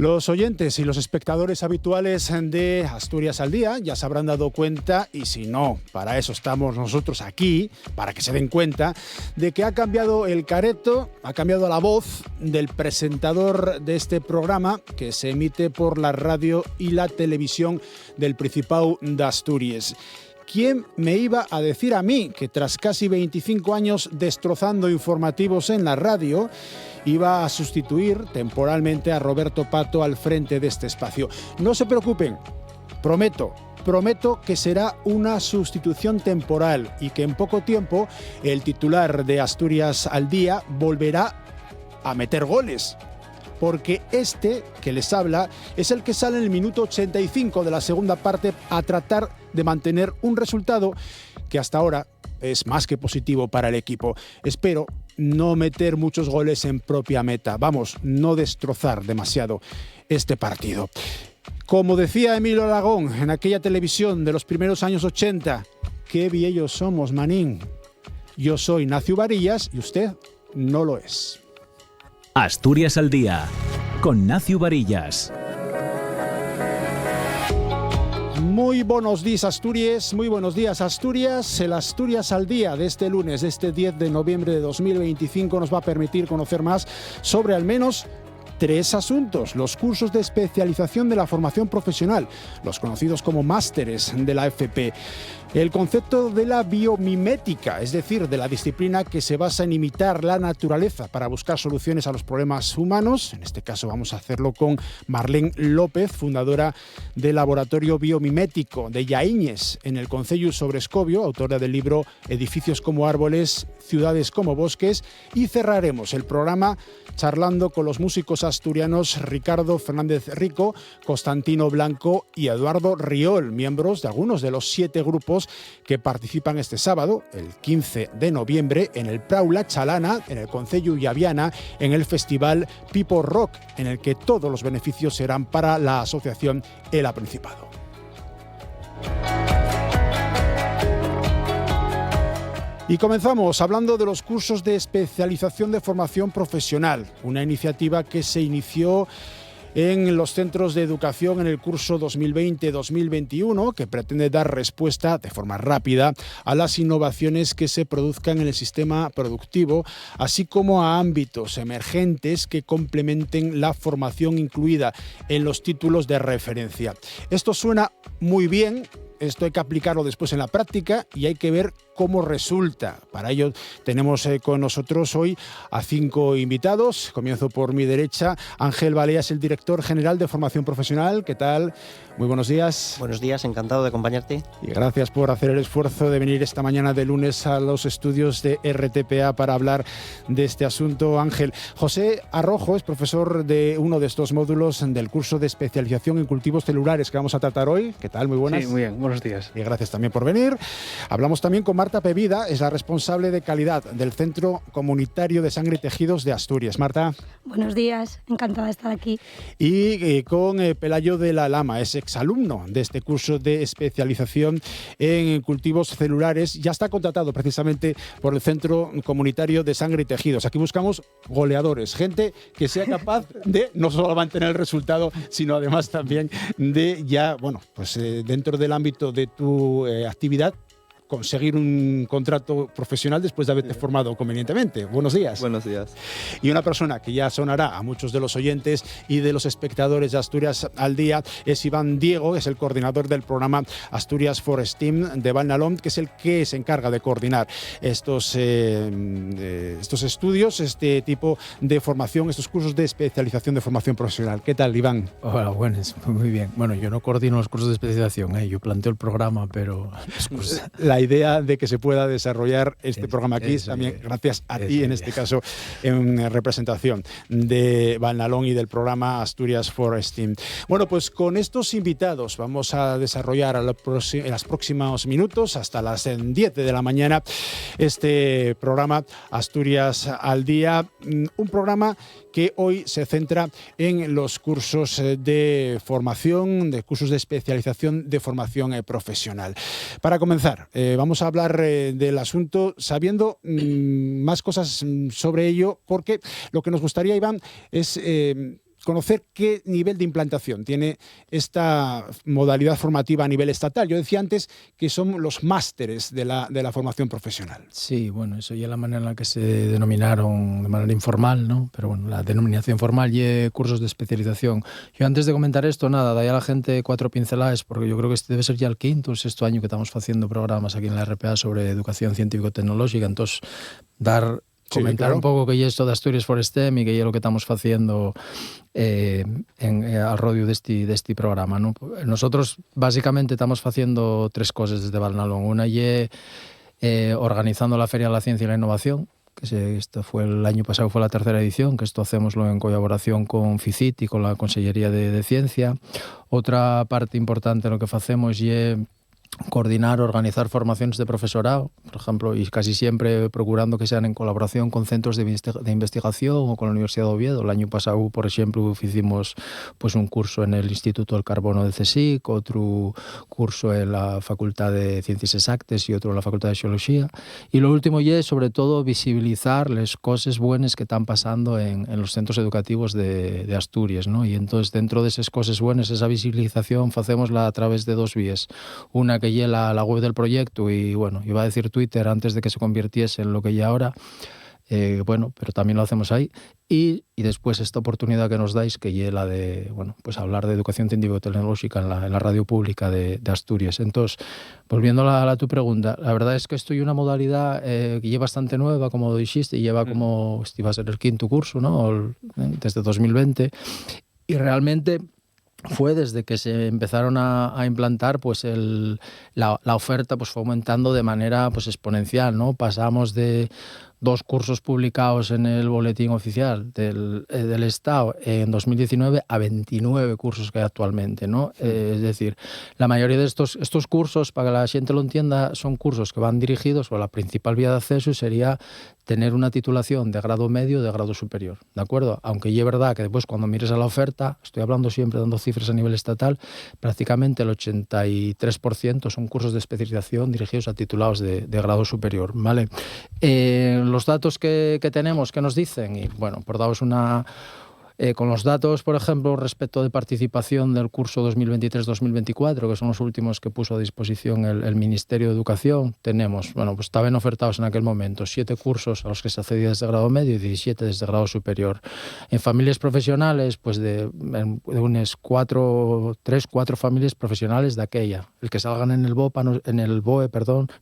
Los oyentes y los espectadores habituales de Asturias al Día ya se habrán dado cuenta, y si no, para eso estamos nosotros aquí, para que se den cuenta, de que ha cambiado el careto, ha cambiado la voz del presentador de este programa que se emite por la radio y la televisión del Principado de Asturias. ¿Quién me iba a decir a mí que tras casi 25 años destrozando informativos en la radio, iba a sustituir temporalmente a Roberto Pato al frente de este espacio? No se preocupen, prometo que será una sustitución temporal y que en poco tiempo el titular de Asturias al Día volverá a meter goles. Porque este que les habla es el que sale en el minuto 85 de la segunda parte a tratar de mantener un resultado que hasta ahora es más que positivo para el equipo. Espero no meter muchos goles en propia meta. Vamos, no destrozar demasiado este partido. Como decía Emilio Aragón en aquella televisión de los primeros años 80, qué viejos somos, manín. Yo soy Nacio Varillas y usted no lo es. Asturias al Día, con Nacio Varillas. Muy buenos días, Asturias. Muy buenos días, Asturias. El Asturias al Día de este lunes, de este 10 de noviembre de 2025, nos va a permitir conocer más sobre al menos 3 asuntos: los cursos de especialización de la formación profesional, los conocidos como másteres de la FP, el concepto de la biomimética, es decir, de la disciplina que se basa en imitar la naturaleza para buscar soluciones a los problemas humanos. En este caso vamos a hacerlo con Marlene López, fundadora del Laboratorio Biomimético de Llaíñez, en el Concello sobre Escobio, autora del libro Edificios como árboles, ciudades como bosques. Y cerraremos el programa charlando con los músicos asturianos Ricardo Fernández Rico, Constantino Blanco y Eduardo Riol, miembros de algunos de los 7 grupos que participan este sábado, el 15 de noviembre, en el Prau La Chalana, en el Concello Llaviana, en el festival Pipo Rock, en el que todos los beneficios serán para la asociación ELA Principado. Y comenzamos hablando de los cursos de especialización de formación profesional, una iniciativa que se inició en los centros de educación en el curso 2020-2021, que pretende dar respuesta de forma rápida a las innovaciones que se produzcan en el sistema productivo, así como a ámbitos emergentes que complementen la formación incluida en los títulos de referencia. Esto suena muy bien. Esto hay que aplicarlo después en la práctica y hay que ver cómo resulta. Para ello tenemos con nosotros hoy a 5 invitados. Comienzo por mi derecha. Ángel Balea es el director general de formación profesional. ¿Qué tal? Muy buenos días. Buenos días, encantado de acompañarte. Y gracias por hacer el esfuerzo de venir esta mañana de lunes a los estudios de RTPA para hablar de este asunto. Ángel, José Arrojo es profesor de uno de estos módulos del curso de especialización en cultivos celulares que vamos a tratar hoy. ¿Qué tal? Muy buenas. Sí, muy bien. Buenos días. Y gracias también por venir. Hablamos también con Marta Pevida, es la responsable de calidad del Centro Comunitario de Sangre y Tejidos de Asturias. Marta. Buenos días, encantada de estar aquí. Y con Pelayo de la Lama, es exalumno de este curso de especialización en cultivos celulares. Ya está contratado precisamente por el Centro Comunitario de Sangre y Tejidos. Aquí buscamos goleadores, gente que sea capaz de no solo mantener el resultado, sino además también de ya, bueno, pues dentro del ámbito de tu actividad, conseguir un contrato profesional después de haberte formado convenientemente. Buenos días. Buenos días. Y una persona que ya sonará a muchos de los oyentes y de los espectadores de Asturias al Día es Iván Diego, es el coordinador del programa Asturias Forest Team de Valnalón, que es el que se encarga de coordinar estos estudios, este tipo de formación, estos cursos de especialización de formación profesional. ¿Qué tal, Iván? Hola, buenas, muy bien. Bueno, yo no coordino los cursos de especialización, yo planteo el programa, pero los cursos... La idea de que se pueda desarrollar este programa aquí también gracias a ti, en este caso, en representación de Valnalón y del programa Asturias Forest Team. Bueno, pues con estos invitados vamos a desarrollar en los próximos minutos, hasta las 10 de la mañana, este programa Asturias al Día, un programa que hoy se centra en los cursos de formación, de cursos de especialización de formación profesional. Para comenzar, vamos a hablar del asunto sabiendo más cosas sobre ello, porque lo que nos gustaría, Iván, es conocer qué nivel de implantación tiene esta modalidad formativa a nivel estatal. Yo decía antes que son los másteres de la formación profesional. Sí, bueno, eso ya es la manera en la que se denominaron de manera informal, ¿no? Pero bueno, la denominación formal y cursos de especialización. Yo antes de comentar esto, nada, da a la gente 4 pinceladas, porque yo creo que este debe ser ya el 5º o 6º año que estamos haciendo programas aquí en la RPA sobre educación científico-tecnológica. Entonces, comentar un pouco que é isto de Asturias for STEM e que é o que estamos facendo al rodio deste programa, ¿no? Nosotros básicamente estamos facendo 3 cosas desde Valnalón. Una é organizando la Feria de la Ciencia y la Innovación, que esto fue el año pasado, fue la 3ª edición, que esto hacémoslo en colaboración con FICIT y con la Consellería de Ciencia. Otra parte importante de lo que facemos é coordinar, organizar formaciones de profesorado, por ejemplo, y casi siempre procurando que sean en colaboración con centros de investigación o con la Universidad de Oviedo. El año pasado, por ejemplo, hicimos pues un curso en el Instituto del Carbono de CSIC, otro curso en la Facultad de Ciencias Exactas y otro en la Facultad de Xeología. Y lo último es, sobre todo, visibilizar las cosas buenas que están pasando en los centros educativos de Asturias, ¿no? Y entonces, dentro de esas cosas buenas, esa visibilización hacémosla a través de 2 vías. Una que ya la web del proyecto y, bueno, iba a decir Twitter antes de que se convirtiese en lo que ya ahora, bueno, pero también lo hacemos ahí. Y después esta oportunidad que nos dais, que ya la de, bueno, pues hablar de educación científico-tecnológica en la radio pública de Asturias. Entonces, volviendo a tu pregunta, la verdad es que esto es una modalidad que lleva bastante nueva, como dijiste, y lleva como, este iba a ser el 5º curso, ¿no? Desde 2020, y realmente fue desde que se empezaron a implantar, pues la oferta pues fue aumentando de manera pues exponencial, ¿no? Pasamos de 2 cursos publicados en el boletín oficial del Estado en 2019 a 29 cursos que hay actualmente, ¿no? Es decir, la mayoría de estos cursos, para que la gente lo entienda, son cursos que van dirigidos, o la principal vía de acceso sería tener una titulación de grado medio o de grado superior, ¿de acuerdo? Aunque ya es verdad que después cuando mires a la oferta, estoy hablando siempre, dando cifras a nivel estatal, prácticamente el 83% son cursos de especialización dirigidos a titulados de grado superior, ¿vale? Los datos que tenemos, que nos dicen, y bueno, por daros una... con los datos, por ejemplo, respecto de participación del curso 2023-2024, que son los últimos que puso a disposición el Ministerio de Educación, tenemos, bueno, pues estaban ofertados en aquel momento 7 cursos a los que se accedía desde grado medio y 17 desde grado superior. En familias profesionales, pues de unas 3, 4 familias profesionales de aquella. El que salgan en el BOE,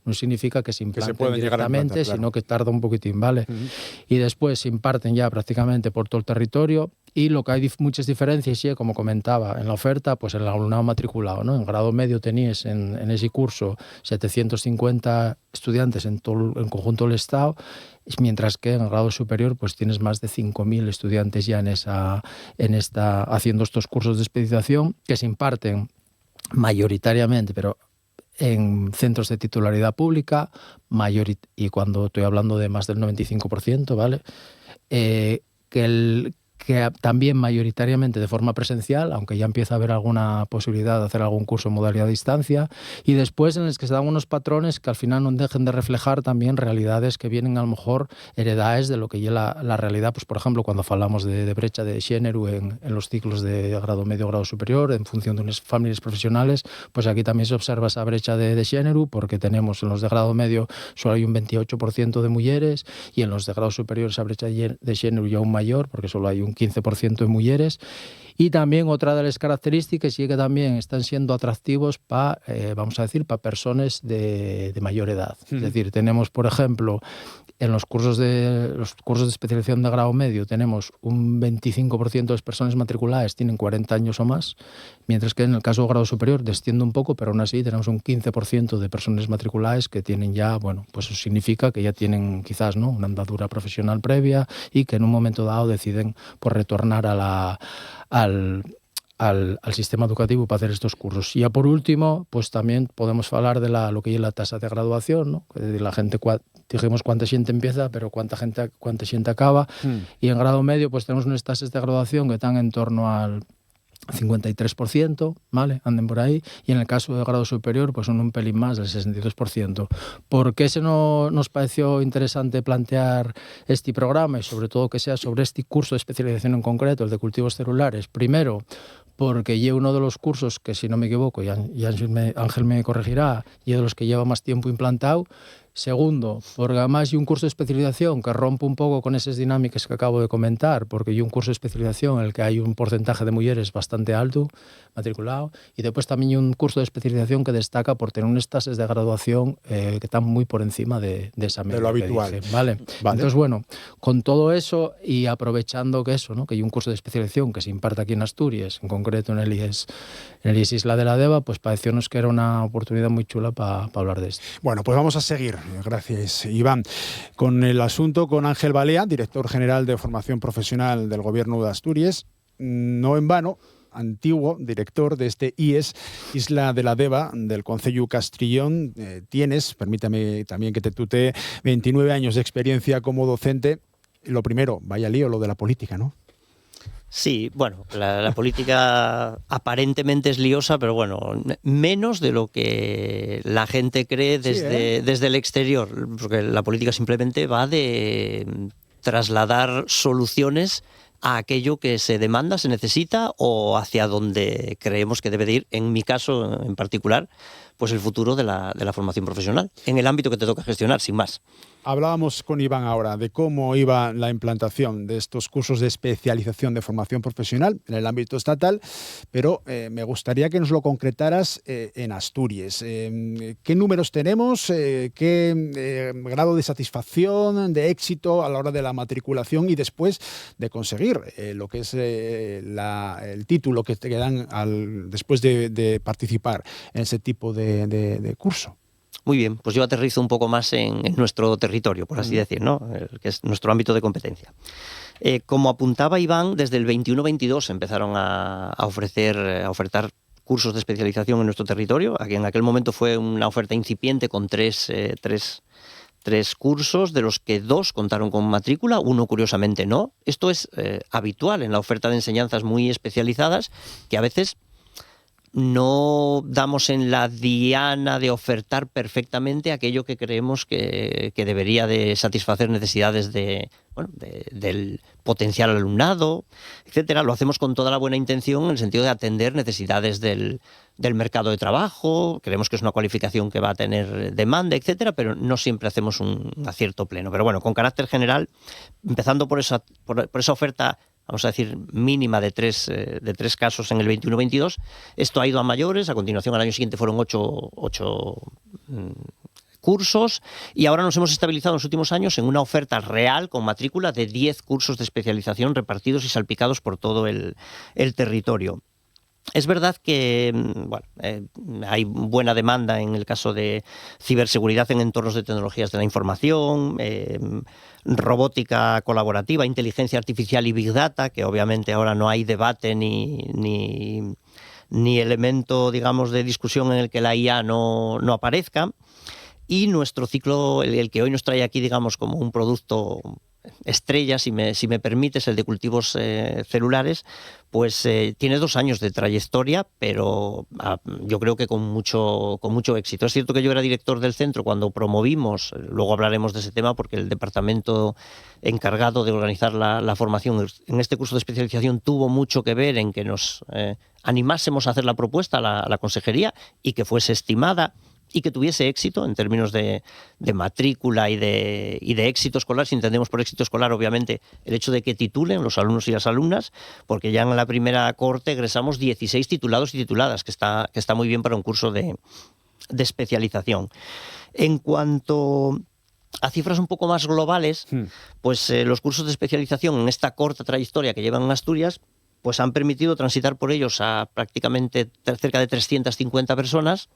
no significa que se implanten directamente, sino que tarda un poquitín, ¿vale? Y después se imparten ya prácticamente por todo el territorio. Y lo que hay muchas diferencias, y como comentaba, en la oferta, pues el alumnado matriculado, ¿no? En grado medio tenías en ese curso 750 estudiantes en conjunto del Estado, mientras que en grado superior pues tienes más de 5.000 estudiantes ya haciendo estos cursos de especialización que se imparten mayoritariamente, pero en centros de titularidad pública, y cuando estoy hablando de más del 95%, ¿vale? Que también mayoritariamente de forma presencial, aunque ya empieza a haber alguna posibilidad de hacer algún curso en modalidad a distancia, y después en los que se dan unos patrones que al final no dejen de reflejar también realidades que vienen a lo mejor heredadas de lo que ya la realidad, pues por ejemplo, cuando hablamos de brecha de xénero en los ciclos de grado medio o grado superior, en función de unas familias profesionales, pues aquí también se observa esa brecha de xénero, porque tenemos en los de grado medio solo hay un 28% de mujeres, y en los de grado superior esa brecha de xénero ya aún mayor, porque solo hay un 15% de mujeres. Y también otra de las características es que también están siendo atractivos para, vamos a decir, para personas de mayor edad. Es decir, tenemos, por ejemplo, en los cursos de especialización de grado medio tenemos un 25% de las personas matriculadas tienen 40 años o más, mientras que en el caso de grado superior desciende un poco, pero aún así tenemos un 15% de personas matriculadas que tienen ya, bueno, pues eso significa que ya tienen quizás, ¿no?, una andadura profesional previa y que en un momento dado deciden por retornar al sistema educativo para hacer estos cursos. Y ya por último, pues también podemos hablar de lo que es la tasa de graduación, ¿no? De la gente, dijimos cuánta gente empieza, pero cuánta gente acaba. Y en grado medio pues tenemos unas tasas de graduación que están en torno al 53%, ¿vale? Anden por ahí, y en el caso de grado superior, pues son un pelín más, del 62%. ¿Por qué nos pareció interesante plantear este programa y sobre todo que sea sobre este curso de especialización en concreto, el de cultivos celulares? Primero, porque lleva uno de los cursos que, si no me equivoco, y Ángel me corregirá, y de los que lleva más tiempo implantado. Segundo, porque además hay un curso de especialización que rompe un poco con esas dinámicas que acabo de comentar, porque hay un curso de especialización en el que hay un porcentaje de mujeres bastante alto matriculado, y después también hay un curso de especialización que destaca por tener unas tasas de graduación que están muy por encima de esa media. De lo habitual. Dije, ¿vale? Entonces, bueno, con todo eso y aprovechando que eso, ¿no? Que hay un curso de especialización que se imparte aquí en Asturias, en concreto en el IES Isla de la Deva, pues pareciónos que era una oportunidad muy chula para hablar de esto. Bueno, pues vamos a seguir. Gracias, Iván. Con el asunto, con Ángel Balea, director general de formación profesional del Gobierno de Asturias, no en vano, antiguo director de este IES Isla de la Deva del Concello Castrillón. Tienes, permítame también que te tutee, 29 años de experiencia como docente. Lo primero, vaya lío lo de la política, ¿no? Sí, bueno, la política aparentemente es liosa, pero bueno, menos de lo que la gente cree desde el exterior, porque la política simplemente va de trasladar soluciones a aquello que se demanda, se necesita o hacia donde creemos que debe de ir, en mi caso en particular, pues el futuro de la formación profesional, en el ámbito que te toca gestionar, sin más. Hablábamos con Iván ahora de cómo iba la implantación de estos cursos de especialización de formación profesional en el ámbito estatal, pero me gustaría que nos lo concretaras en Asturias. ¿Qué números tenemos? ¿Qué grado de satisfacción, de éxito a la hora de la matriculación y después de conseguir lo que es el título que te dan después de participar en ese tipo de curso? Muy bien, pues yo aterrizo un poco más en nuestro territorio, por así decir, ¿no? Que es nuestro ámbito de competencia. Como apuntaba Iván, desde el 21-22 empezaron a ofertar cursos de especialización en nuestro territorio. Aquí en aquel momento fue una oferta incipiente con tres cursos, de los que 2 contaron con matrícula, 1 curiosamente no. Esto es habitual en la oferta de enseñanzas muy especializadas, que a veces no damos en la diana de ofertar perfectamente aquello que creemos que debería de satisfacer necesidades del potencial alumnado, etcétera. Lo hacemos con toda la buena intención en el sentido de atender necesidades del mercado de trabajo. Creemos que es una cualificación que va a tener demanda, etcétera, pero no siempre hacemos un acierto pleno. Pero bueno, con carácter general, empezando por esa oferta, vamos a decir, mínima de tres casos en el 21-22. Esto ha ido a mayores. A continuación, al año siguiente fueron 8 cursos, y ahora nos hemos estabilizado en los últimos años en una oferta real con matrícula de 10 cursos de especialización repartidos y salpicados por todo el territorio. Es verdad que hay buena demanda en el caso de ciberseguridad en entornos de tecnologías de la información, robótica colaborativa, inteligencia artificial y Big Data, que obviamente ahora no hay debate ni elemento, digamos, de discusión en el que la IA no aparezca. Y nuestro ciclo, el que hoy nos trae aquí, digamos, como un producto estrella, si me permites, el de cultivos celulares, pues tiene 2 años de trayectoria, pero yo creo que con mucho éxito. Es cierto que yo era director del centro cuando promovimos, luego hablaremos de ese tema, porque el departamento encargado de organizar la formación en este curso de especialización tuvo mucho que ver en que nos animásemos a hacer la propuesta a la consejería y que fuese estimada y que tuviese éxito en términos de matrícula y de éxito escolar. Si entendemos por éxito escolar, obviamente, el hecho de que titulen los alumnos y las alumnas, porque ya en la primera cohorte egresamos 16 titulados y tituladas, que está muy bien para un curso de especialización. En cuanto a cifras un poco más globales, pues los cursos de especialización en esta corta trayectoria que llevan en Asturias, pues han permitido transitar por ellos a prácticamente cerca de 350 personas,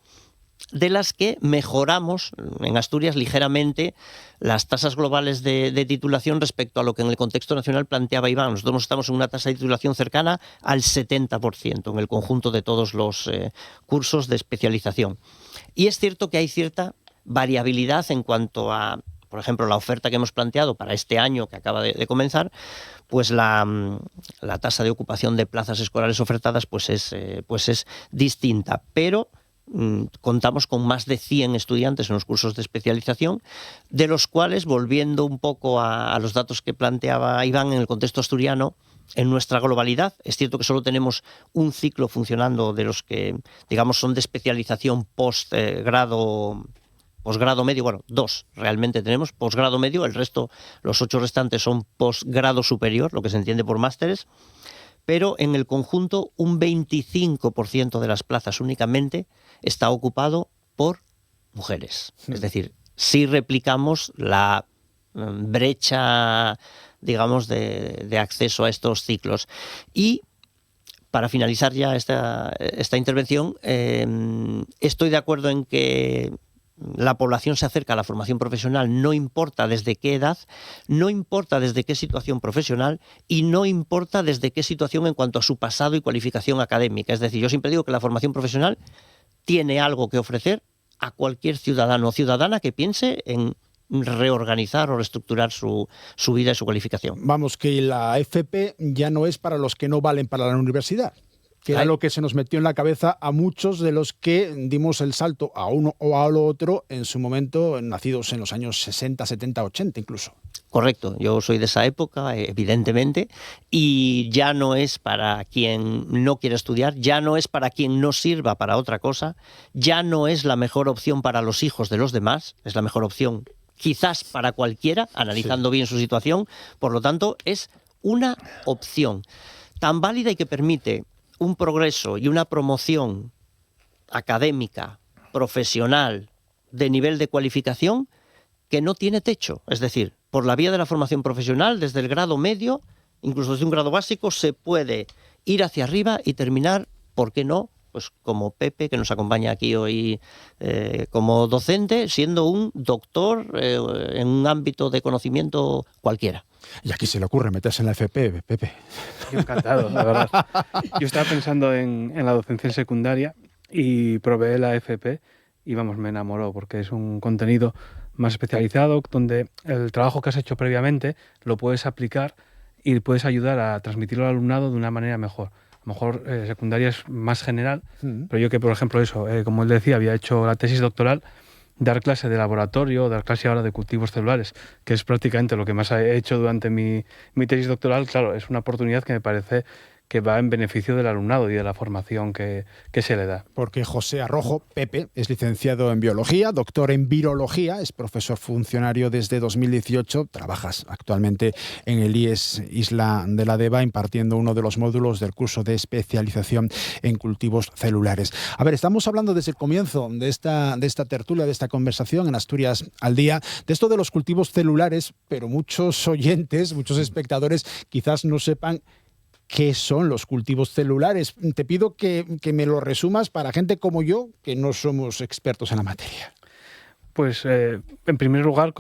de las que mejoramos en Asturias ligeramente las tasas globales de titulación respecto a lo que en el contexto nacional planteaba Iván. Nosotros estamos en una tasa de titulación cercana al 70% en el conjunto de todos los cursos de especialización. Y es cierto que hay cierta variabilidad en cuanto a por ejemplo, la oferta que hemos planteado para este año que acaba de comenzar, pues la tasa de ocupación de plazas escolares ofertadas pues es distinta, pero contamos con más de 100 estudiantes en los cursos de especialización, de los cuales, volviendo un poco a los datos que planteaba Iván en el contexto asturiano, en nuestra globalidad, es cierto que solo tenemos un ciclo funcionando de los que, digamos, son de especialización posgrado medio, bueno, 2 realmente tenemos, posgrado medio, el resto, los 8 restantes son posgrado superior, lo que se entiende por másteres, pero en el conjunto un 25% de las plazas únicamente está ocupado por mujeres. Es decir, si replicamos la brecha, digamos, de acceso a estos ciclos. Y para finalizar ya esta intervención, estoy de acuerdo en que la población se acerca a la formación profesional, no importa desde qué edad, no importa desde qué situación profesional y no importa desde qué situación en cuanto a su pasado y cualificación académica. Es decir, yo siempre digo que la formación profesional tiene algo que ofrecer a cualquier ciudadano o ciudadana que piense en reorganizar o reestructurar su vida y su cualificación. Vamos, que la FP ya no es para los que no valen para la universidad, que era lo que se nos metió en la cabeza a muchos de los que dimos el salto a uno o a lo otro en su momento, nacidos en los años 60, 70, 80 incluso. Correcto, yo soy de esa época, evidentemente, y ya no es para quien no quiere estudiar, ya no es para quien no sirva para otra cosa, ya no es la mejor opción para los hijos de los demás, es la mejor opción quizás para cualquiera, analizando bien su situación. Por lo tanto, es una opción tan válida y que permite un progreso y una promoción académica, profesional, de nivel de cualificación que no tiene techo. Es decir, por la vía de la formación profesional, desde el grado medio, incluso desde un grado básico, se puede ir hacia arriba y terminar, ¿por qué no?, pues como Pepe, que nos acompaña aquí hoy como docente, siendo un doctor en un ámbito de conocimiento cualquiera. Y aquí se le ocurre meterse en la FP, Pepe. Yo encantado, la verdad. Yo estaba pensando en la docencia en secundaria y probé la FP y vamos, me enamoró porque es un contenido más especializado donde el trabajo que has hecho previamente lo puedes aplicar y puedes ayudar a transmitirlo al alumnado de una manera mejor. A lo mejor secundaria es más general, pero yo que, por ejemplo, como él decía, había hecho la tesis doctoral, dar clase de laboratorio, dar clase ahora de cultivos celulares, que es prácticamente lo que más he hecho durante mi tesis doctoral, claro, es una oportunidad que me parece que va en beneficio del alumnado y de la formación que se le da. Porque José Arrojo, Pepe, es licenciado en Biología, doctor en Virología, es profesor funcionario desde 2018, trabajas actualmente en el IES Isla de la Deva impartiendo uno de los módulos del curso de especialización en cultivos celulares. A ver, estamos hablando desde el comienzo de esta tertulia, de esta conversación en Asturias al Día, de esto de los cultivos celulares, pero muchos oyentes, muchos espectadores quizás no sepan ¿qué son los cultivos celulares? Te pido que me lo resumas para gente como yo, que no somos expertos en la materia. Pues, en primer lugar,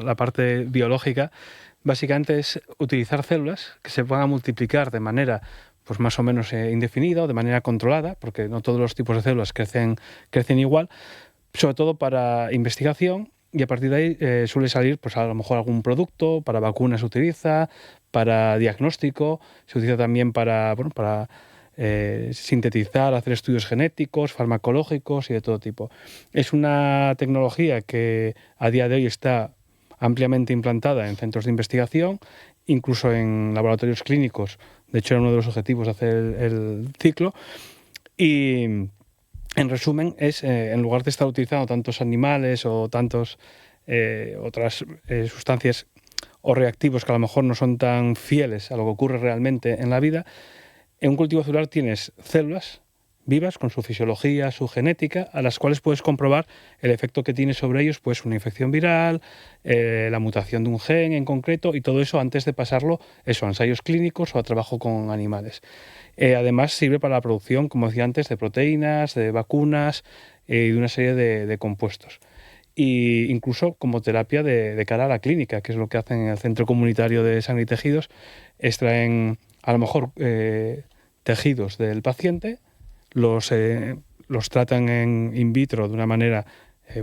la parte biológica, básicamente es utilizar células que se van a multiplicar de manera pues más o menos indefinida o de manera controlada, porque no todos los tipos de células crecen igual, sobre todo para investigación. Y a partir de ahí suele salir pues a lo mejor algún producto, para vacunas se utiliza, para diagnóstico, se utiliza también para sintetizar, hacer estudios genéticos, farmacológicos y de todo tipo. Es una tecnología que a día de hoy está ampliamente implantada en centros de investigación, incluso en laboratorios clínicos. De hecho, era uno de los objetivos de hacer el ciclo. Y en resumen, en lugar de estar utilizando tantos animales o tantos otras sustancias o reactivos que a lo mejor no son tan fieles a lo que ocurre realmente en la vida, en un cultivo celular tienes células vivas con su fisiología, su genética, a las cuales puedes comprobar el efecto que tiene sobre ellos pues una infección viral, la mutación de un gen en concreto, y todo eso antes de pasarlo a ensayos clínicos o a trabajo con animales. Además sirve para la producción, como decía antes, de proteínas, de vacunas y de una serie de compuestos. E incluso como terapia de cara a la clínica, que es lo que hacen en el Centro Comunitario de Sangre y Tejidos. Extraen a lo mejor tejidos del paciente, los tratan in vitro de una manera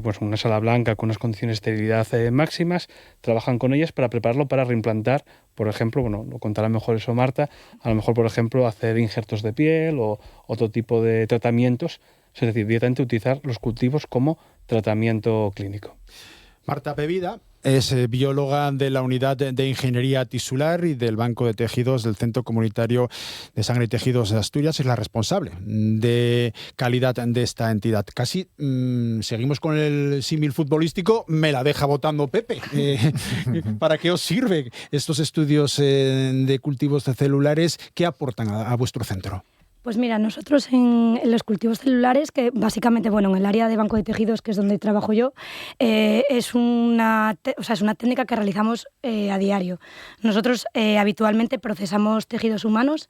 pues una sala blanca con unas condiciones de esterilidad máximas, trabajan con ellas para prepararlo para reimplantar, por ejemplo, bueno, lo contará mejor eso Marta, a lo mejor, por ejemplo, hacer injertos de piel o otro tipo de tratamientos, es decir, directamente utilizar los cultivos como tratamiento clínico. Marta Pevida es bióloga de la Unidad de Ingeniería Tisular y del Banco de Tejidos del Centro Comunitario de Sangre y Tejidos de Asturias. Es la responsable de calidad de esta entidad. Casi seguimos con el símil futbolístico, me la deja votando Pepe. ¿Para qué os sirve estos estudios de cultivos celulares? ¿Qué aportan a vuestro centro? Pues mira, nosotros en los cultivos celulares, que básicamente, bueno, en el área de banco de tejidos, que es donde trabajo yo, es una técnica que realizamos a diario. Nosotros habitualmente procesamos tejidos humanos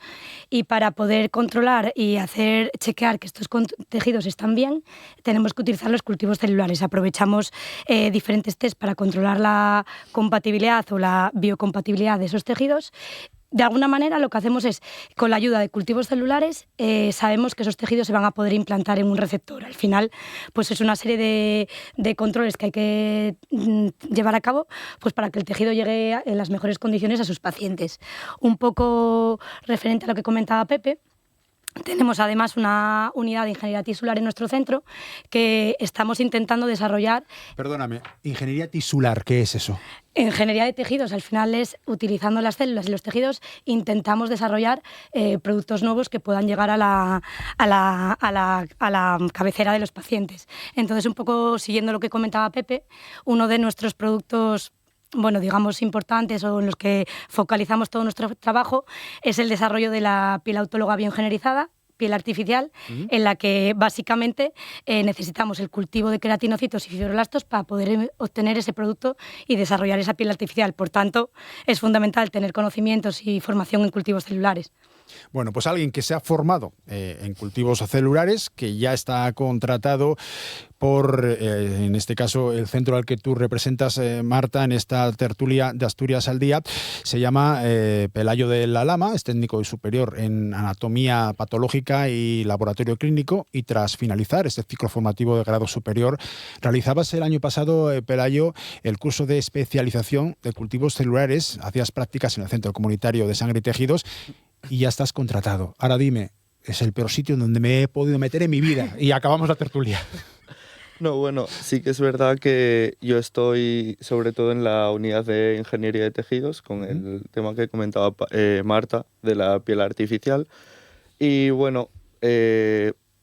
y para poder controlar y chequear que estos tejidos están bien, tenemos que utilizar los cultivos celulares. Aprovechamos diferentes test para controlar la compatibilidad o la biocompatibilidad de esos tejidos. De alguna manera lo que hacemos es, con la ayuda de cultivos celulares, sabemos que esos tejidos se van a poder implantar en un receptor. Al final, pues es una serie de controles que hay que llevar a cabo pues para que el tejido llegue en las mejores condiciones a sus pacientes. Un poco referente a lo que comentaba Pepe, tenemos además una unidad de ingeniería tisular en nuestro centro que estamos intentando desarrollar. Perdóname, ingeniería tisular, ¿qué es eso? Ingeniería de tejidos, al final es utilizando las células y los tejidos, intentamos desarrollar productos nuevos que puedan llegar a la cabecera de los pacientes. Entonces, un poco siguiendo lo que comentaba Pepe, uno de nuestros productos, bueno, digamos, importantes o en los que focalizamos todo nuestro trabajo es el desarrollo de la piel autóloga bioingenierizada, piel artificial, en la que básicamente necesitamos el cultivo de queratinocitos y fibroblastos para poder obtener ese producto y desarrollar esa piel artificial. Por tanto, es fundamental tener conocimientos y formación en cultivos celulares. Bueno, pues alguien que se ha formado en cultivos celulares, que ya está contratado por, en este caso, el centro al que tú representas, Marta, en esta tertulia de Asturias al Día, se llama Pelayo de la Lama, es técnico y superior en anatomía patológica y laboratorio clínico, y tras finalizar este ciclo formativo de grado superior, realizabas el año pasado, Pelayo, el curso de especialización de cultivos celulares, hacías prácticas en el Centro Comunitario de Sangre y Tejidos, y ya estás contratado. Ahora dime, es el peor sitio en donde me he podido meter en mi vida. Y acabamos la tertulia. No, bueno, sí que es verdad que yo estoy sobre todo en la unidad de ingeniería de tejidos con el tema que comentaba Marta de la piel artificial. Y bueno,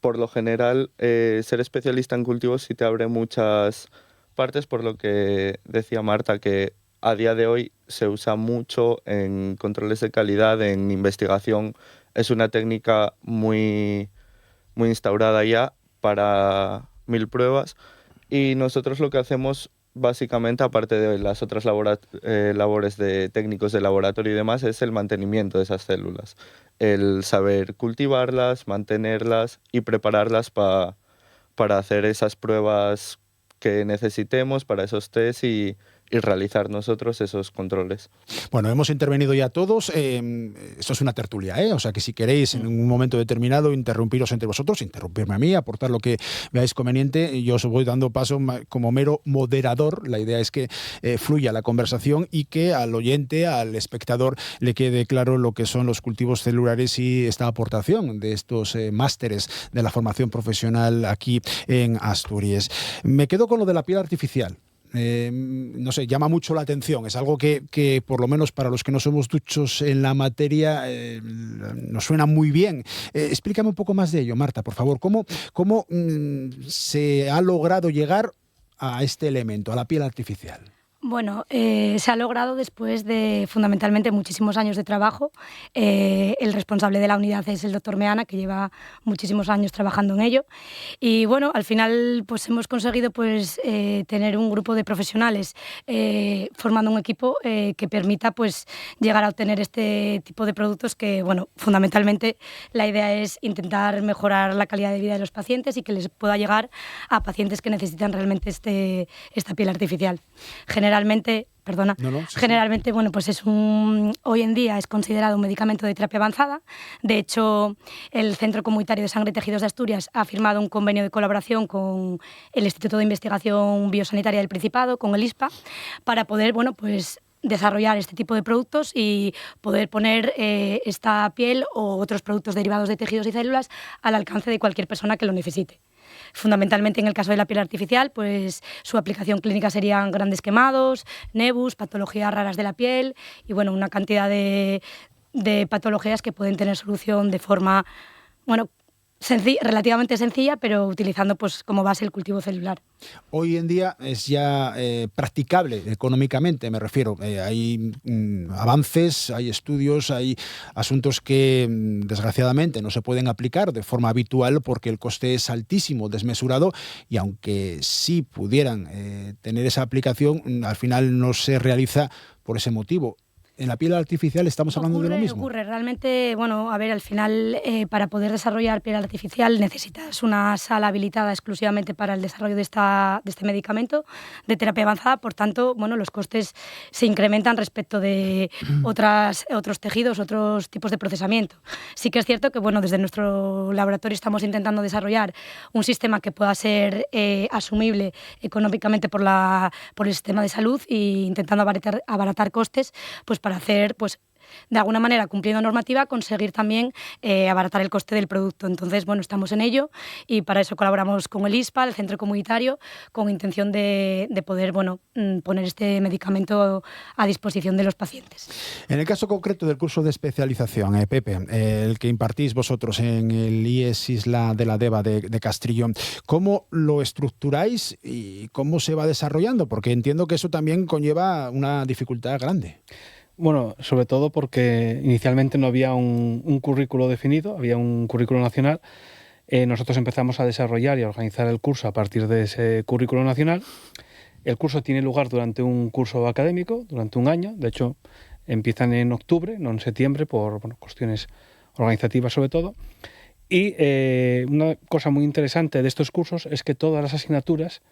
por lo general, ser especialista en cultivos sí te abre muchas partes, por lo que decía Marta, que a día de hoy se usa mucho en controles de calidad, en investigación. Es una técnica muy, muy instaurada ya para 1000 pruebas. Y nosotros lo que hacemos básicamente, aparte de las otras labores de técnicos de laboratorio y demás, es el mantenimiento de esas células. El saber cultivarlas, mantenerlas y prepararlas para hacer esas pruebas que necesitemos para esos test y realizar nosotros esos controles. Bueno, hemos intervenido ya todos. Esto es una tertulia, ¿eh? O sea que si queréis en un momento determinado interrumpiros entre vosotros, interrumpirme a mí, aportar lo que veáis conveniente, yo os voy dando paso como mero moderador. La idea es que fluya la conversación y que al oyente, al espectador, le quede claro lo que son los cultivos celulares y esta aportación de estos másteres de la formación profesional aquí en Asturias. Me quedo con lo de la piel artificial. No sé, llama mucho la atención. Es algo que por lo menos para los que no somos duchos en la materia, nos suena muy bien. Explícame un poco más de ello, Marta, por favor. ¿Cómo se ha logrado llegar a este elemento, a la piel artificial? Bueno, se ha logrado después de fundamentalmente muchísimos años de trabajo. El responsable de la unidad es el doctor Meana, que lleva muchísimos años trabajando en ello. Y bueno, al final pues hemos conseguido pues tener un grupo de profesionales formando un equipo que permita pues llegar a obtener este tipo de productos que, bueno, fundamentalmente la idea es intentar mejorar la calidad de vida de los pacientes y que les pueda llegar a pacientes que necesitan realmente esta piel artificial. Generar generalmente... Perdona. Generalmente, bueno, pues hoy en día es considerado un medicamento de terapia avanzada. De hecho, el Centro Comunitario de Sangre y Tejidos de Asturias ha firmado un convenio de colaboración con el Instituto de Investigación Biosanitaria del Principado, con el ISPA, para poder, bueno, pues desarrollar este tipo de productos y poder poner esta piel o otros productos derivados de tejidos y células al alcance de cualquier persona que lo necesite. Fundamentalmente en el caso de la piel artificial, pues su aplicación clínica serían grandes quemados, nebus, patologías raras de la piel y bueno, una cantidad de patologías que pueden tener solución de forma, bueno, relativamente sencilla, pero utilizando pues como base el cultivo celular. Hoy en día es ya practicable económicamente, me refiero. Hay avances, hay estudios, hay asuntos que desgraciadamente no se pueden aplicar de forma habitual porque el coste es altísimo, desmesurado, y aunque sí pudieran tener esa aplicación, al final no se realiza por ese motivo. ¿En la piel artificial estamos hablando de lo mismo? Ocurre. Realmente, bueno, a ver, al final, para poder desarrollar piel artificial necesitas una sala habilitada exclusivamente para el desarrollo de este medicamento de terapia avanzada. Por tanto, bueno, los costes se incrementan respecto de otros tejidos, otros tipos de procesamiento. Sí que es cierto que, bueno, desde nuestro laboratorio estamos intentando desarrollar un sistema que pueda ser asumible económicamente por el sistema de salud e intentando abaratar costes, pues para hacer, pues de alguna manera, cumpliendo normativa, conseguir también abaratar el coste del producto. Entonces, bueno, estamos en ello y para eso colaboramos con el ISPA, el centro comunitario, con intención de poder, bueno, poner este medicamento a disposición de los pacientes. En el caso concreto del curso de especialización, Pepe, el que impartís vosotros en el IES Isla de la Deva de Castrillón, ¿cómo lo estructuráis y cómo se va desarrollando? Porque entiendo que eso también conlleva una dificultad grande. Bueno, sobre todo porque inicialmente no había un currículo definido, había un currículo nacional. Nosotros empezamos a desarrollar y a organizar el curso a partir de ese currículo nacional. El curso tiene lugar durante un curso académico, durante un año. De hecho, empiezan en octubre, no en septiembre, por cuestiones organizativas sobre todo. Y una cosa muy interesante de estos cursos es que todas las asignaturas,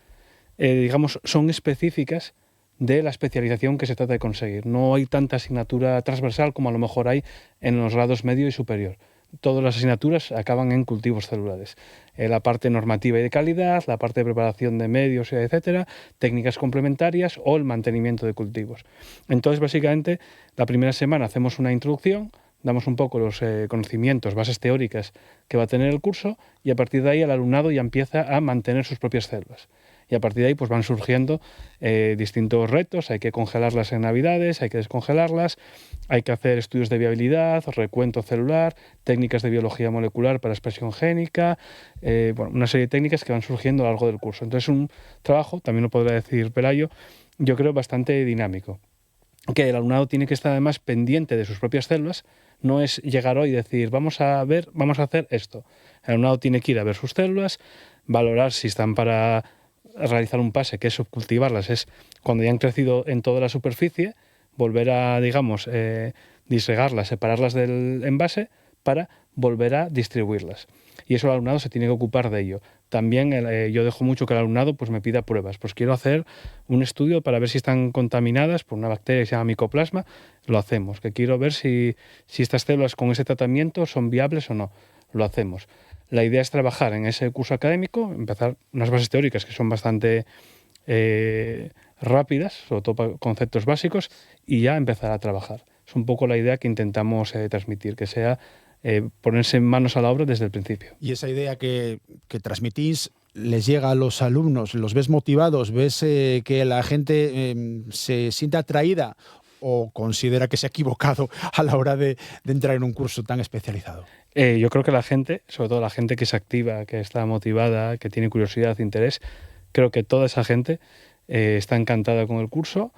digamos, son específicas de la especialización que se trata de conseguir. No hay tanta asignatura transversal como a lo mejor hay en los grados medio y superior. Todas las asignaturas acaban en cultivos celulares. La parte normativa y de calidad, la parte de preparación de medios, etcétera, técnicas complementarias o el mantenimiento de cultivos. Entonces, básicamente, la primera semana hacemos una introducción, damos un poco los conocimientos, bases teóricas que va a tener el curso y a partir de ahí el alumnado ya empieza a mantener sus propias células. Y a partir de ahí pues van surgiendo distintos retos. Hay que congelarlas en Navidades, hay que descongelarlas, hay que hacer estudios de viabilidad, recuento celular, técnicas de biología molecular para expresión génica, una serie de técnicas que van surgiendo a lo largo del curso. Entonces un trabajo, también lo podrá decir Pelayo, yo creo bastante dinámico, que el alumnado tiene que estar además pendiente de sus propias células. No es llegar hoy y decir vamos a hacer esto. El alumnado tiene que ir a ver sus células, valorar si están para realizar un pase, que es subcultivarlas, es cuando ya han crecido en toda la superficie, volver a, digamos, disgregarlas, separarlas del envase para volver a distribuirlas. Y eso el alumnado se tiene que ocupar de ello. También yo dejo mucho que el alumnado pues me pida pruebas. Pues quiero hacer un estudio para ver si están contaminadas por una bacteria que se llama micoplasma, lo hacemos. Que quiero ver si estas células con ese tratamiento son viables o no, lo hacemos. La idea es trabajar en ese curso académico, empezar unas bases teóricas que son bastante rápidas, sobre todo para conceptos básicos, y ya empezar a trabajar. Es un poco la idea que intentamos transmitir, que sea ponerse manos a la obra desde el principio. Y esa idea que transmitís les llega a los alumnos, los ves motivados, ves que la gente se siente atraída o considera que se ha equivocado a la hora de entrar en un curso tan especializado. Yo creo que la gente, sobre todo la gente que es activa, que está motivada, que tiene curiosidad, interés, creo que toda esa gente está encantada con el curso,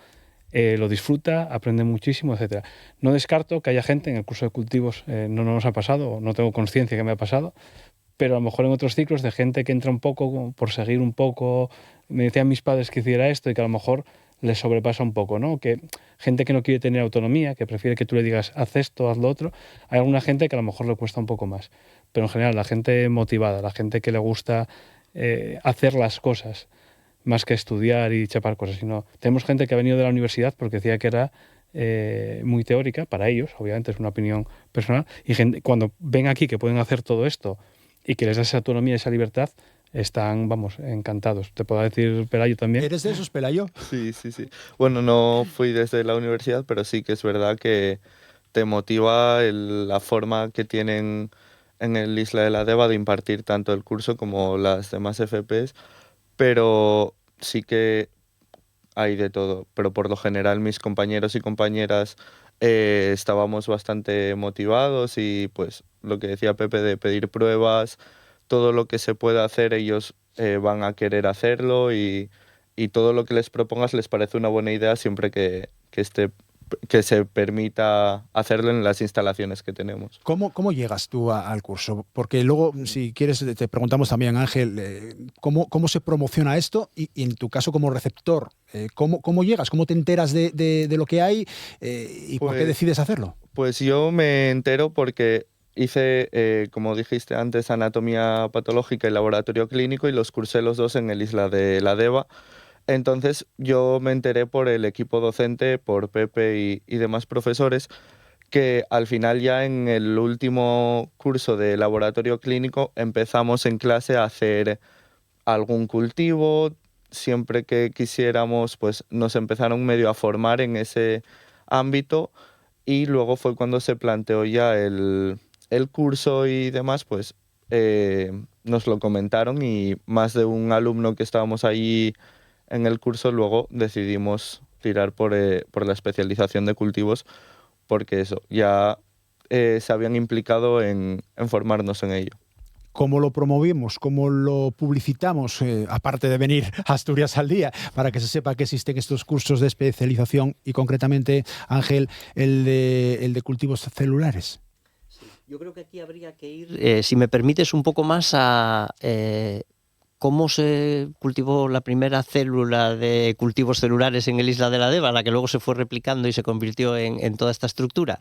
lo disfruta, aprende muchísimo, etcétera. No descarto que haya gente en el curso de cultivos, no nos ha pasado, no tengo conciencia que me ha pasado, pero a lo mejor en otros ciclos de gente que entra un poco por seguir un poco, me decían mis padres que hiciera esto y que a lo mejor les sobrepasa un poco, ¿no? Que gente que no quiere tener autonomía, que prefiere que tú le digas haz esto, haz lo otro. Hay alguna gente que a lo mejor le cuesta un poco más, pero en general la gente motivada, la gente que le gusta hacer las cosas, más que estudiar y chapar cosas, sino tenemos gente que ha venido de la universidad porque decía que era muy teórica para ellos, obviamente es una opinión personal, y gente, cuando ven aquí que pueden hacer todo esto y que les da esa autonomía y esa libertad, están, vamos, encantados. Te puedo decir, Pelayo, también. ¿Eres de esos, Pelayo? Sí. Bueno, no fui desde la universidad, pero sí que es verdad que te motiva la forma que tienen en el Isla de la Deva de impartir tanto el curso como las demás FPs, pero sí que hay de todo. Pero por lo general mis compañeros y compañeras estábamos bastante motivados y pues lo que decía Pepe de pedir pruebas, todo lo que se pueda hacer ellos van a querer hacerlo y todo lo que les propongas les parece una buena idea siempre que se permita hacerlo en las instalaciones que tenemos. ¿Cómo llegas tú al curso? Porque luego, si quieres, te preguntamos también, Ángel, ¿cómo se promociona esto? Y en tu caso, como receptor, ¿cómo llegas? ¿Cómo te enteras de lo que hay y por qué decides hacerlo? Pues yo me entero porque hice, como dijiste antes, anatomía patológica y laboratorio clínico y los cursé los dos en el Isla de la Deva. Entonces yo me enteré por el equipo docente, por Pepe y demás profesores, que al final ya en el último curso de laboratorio clínico empezamos en clase a hacer algún cultivo. Siempre que quisiéramos, pues nos empezaron medio a formar en ese ámbito y luego fue cuando se planteó ya el curso y demás, pues nos lo comentaron y más de un alumno que estábamos ahí en el curso luego decidimos tirar por la especialización de cultivos porque eso, ya se habían implicado en formarnos en ello. ¿Cómo lo promovimos? ¿Cómo lo publicitamos? Aparte de venir a Asturias al Día, para que se sepa que existen estos cursos de especialización y concretamente, Ángel, el de cultivos celulares. Yo creo que aquí habría que ir, si me permites, un poco más a cómo se cultivó la primera célula de cultivos celulares en el Isla de la Deva, la que luego se fue replicando y se convirtió en toda esta estructura.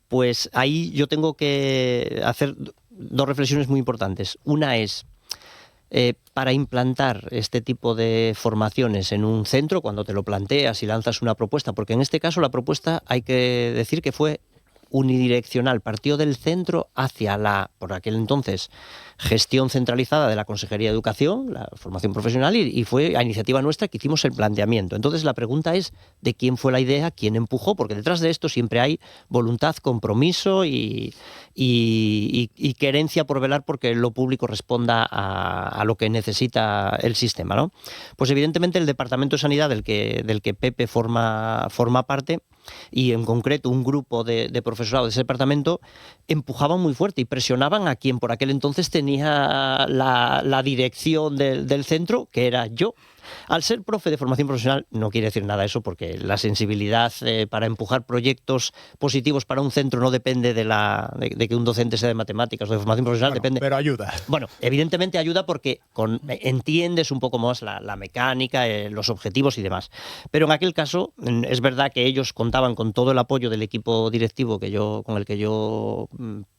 Pues ahí yo tengo que hacer dos reflexiones muy importantes. Una es, para implantar este tipo de formaciones en un centro, cuando te lo planteas y lanzas una propuesta, porque en este caso la propuesta hay que decir que fue unidireccional, partió del centro hacia la, por aquel entonces, gestión centralizada de la Consejería de Educación, la formación profesional, y fue a iniciativa nuestra que hicimos el planteamiento. Entonces la pregunta es de quién fue la idea, quién empujó, porque detrás de esto siempre hay voluntad, compromiso y querencia por velar porque lo público responda a lo que necesita el sistema, ¿no? Pues evidentemente el Departamento de Sanidad del que Pepe forma parte, y en concreto un grupo de profesorado de ese departamento, empujaban muy fuerte y presionaban a quien por aquel entonces tenía la dirección del centro, que era yo. Al ser profe de formación profesional no quiere decir nada eso, porque la sensibilidad para empujar proyectos positivos para un centro no depende de que un docente sea de matemáticas o de formación profesional, depende. Pero ayuda. Bueno, evidentemente ayuda porque entiendes un poco más la mecánica, los objetivos y demás. Pero en aquel caso es verdad que ellos contaban con todo el apoyo del equipo directivo con el que yo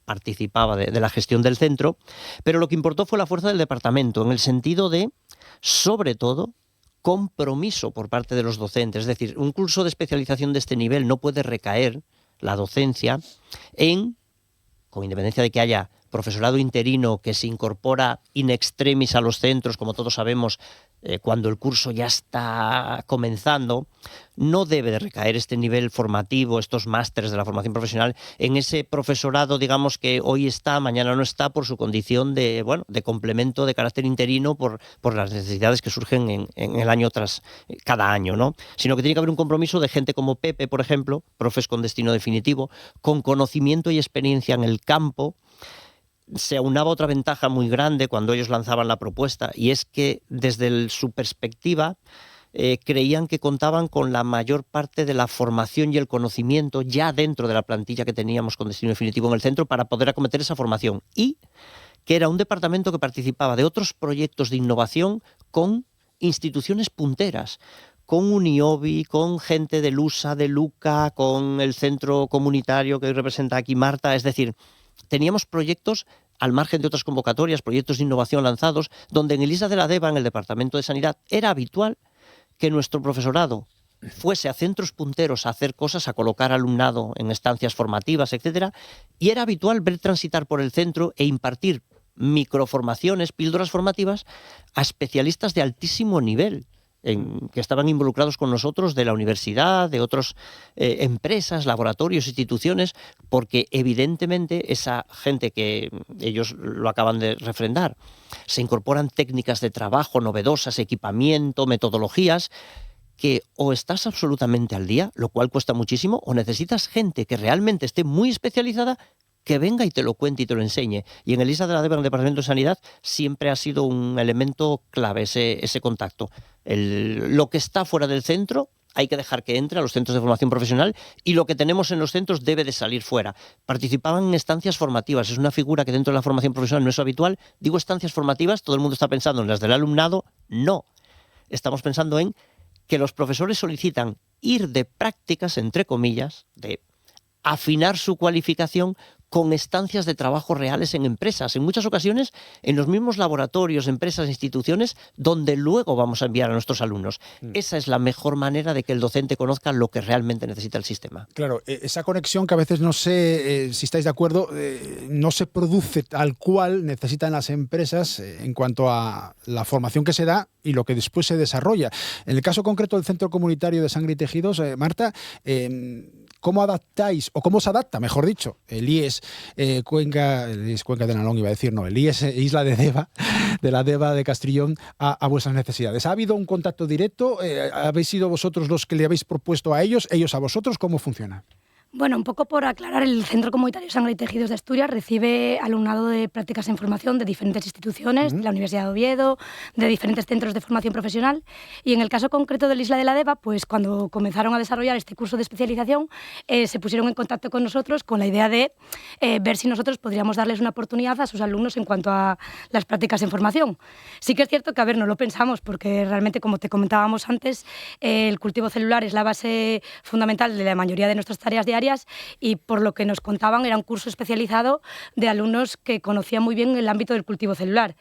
participaba de la gestión del centro, pero lo que importó fue la fuerza del departamento, en el sentido de, sobre todo, compromiso por parte de los docentes. Es decir, un curso de especialización de este nivel no puede recaer, la docencia, con independencia de que haya profesorado interino que se incorpora in extremis a los centros, como todos sabemos, cuando el curso ya está comenzando, no debe de recaer este nivel formativo, estos másteres de la formación profesional, en ese profesorado, digamos, que hoy está, mañana no está, por su condición de complemento de carácter interino por las necesidades que surgen en el año tras cada año, ¿no? Sino que tiene que haber un compromiso de gente como Pepe, por ejemplo, profes con destino definitivo, con conocimiento y experiencia en el campo. Se aunaba otra ventaja muy grande cuando ellos lanzaban la propuesta, y es que desde su perspectiva creían que contaban con la mayor parte de la formación y el conocimiento ya dentro de la plantilla que teníamos con destino definitivo en el centro para poder acometer esa formación, y que era un departamento que participaba de otros proyectos de innovación con instituciones punteras, con Uniobi, con gente de LUSA, de LUCA, con el centro comunitario que hoy representa aquí Marta. Es decir, teníamos proyectos al margen de otras convocatorias, proyectos de innovación lanzados, donde en el ISA de la Deva, en el Departamento de Sanidad, era habitual que nuestro profesorado fuese a centros punteros a hacer cosas, a colocar alumnado en estancias formativas, etcétera, y era habitual ver transitar por el centro e impartir microformaciones, píldoras formativas a especialistas de altísimo nivel, que estaban involucrados con nosotros de la universidad, de otras empresas, laboratorios, instituciones, porque evidentemente esa gente que ellos lo acaban de refrendar, se incorporan técnicas de trabajo novedosas, equipamiento, metodologías, que o estás absolutamente al día, lo cual cuesta muchísimo, o necesitas gente que realmente esté muy especializada, que venga y te lo cuente y te lo enseñe. Y en el ISA de la Deva, en el Departamento de Sanidad, siempre ha sido un elemento clave ese contacto. Lo que está fuera del centro hay que dejar que entre a los centros de formación profesional, y lo que tenemos en los centros debe de salir fuera. Participaban en estancias formativas, es una figura que dentro de la formación profesional no es habitual. Digo estancias formativas, todo el mundo está pensando en las del alumnado, no. Estamos pensando en que los profesores solicitan ir de prácticas, entre comillas, de afinar su cualificación con estancias de trabajo reales en empresas, en muchas ocasiones en los mismos laboratorios, empresas, instituciones, donde luego vamos a enviar a nuestros alumnos. Esa es la mejor manera de que el docente conozca lo que realmente necesita el sistema. Claro, esa conexión que a veces no sé si estáis de acuerdo, no se produce tal cual necesitan las empresas en cuanto a la formación que se da y lo que después se desarrolla. En el caso concreto del Centro Comunitario de Sangre y Tejidos, Marta, ¿cómo adaptáis, o cómo se adapta, mejor dicho, el IES Cuenca de Nalón, iba a decir, no, el IES Isla de Deva, de la Deva de Castrillón, a vuestras necesidades? ¿Ha habido un contacto directo? ¿Habéis sido vosotros los que le habéis propuesto a ellos a vosotros? ¿Cómo funciona? Bueno, un poco por aclarar, el Centro Comunitario Sangre y Tejidos de Asturias recibe alumnado de prácticas en formación de diferentes instituciones, de la Universidad de Oviedo, de diferentes centros de formación profesional, y en el caso concreto del Isla de la Deva, pues cuando comenzaron a desarrollar este curso de especialización, se pusieron en contacto con nosotros con la idea de ver si nosotros podríamos darles una oportunidad a sus alumnos en cuanto a las prácticas en formación. Sí que es cierto que, no lo pensamos, porque realmente, como te comentábamos antes, el cultivo celular es la base fundamental de la mayoría de nuestras tareas diarias, y por lo que nos contaban era un curso especializado de alumnos que conocían muy bien el ámbito del cultivo celular.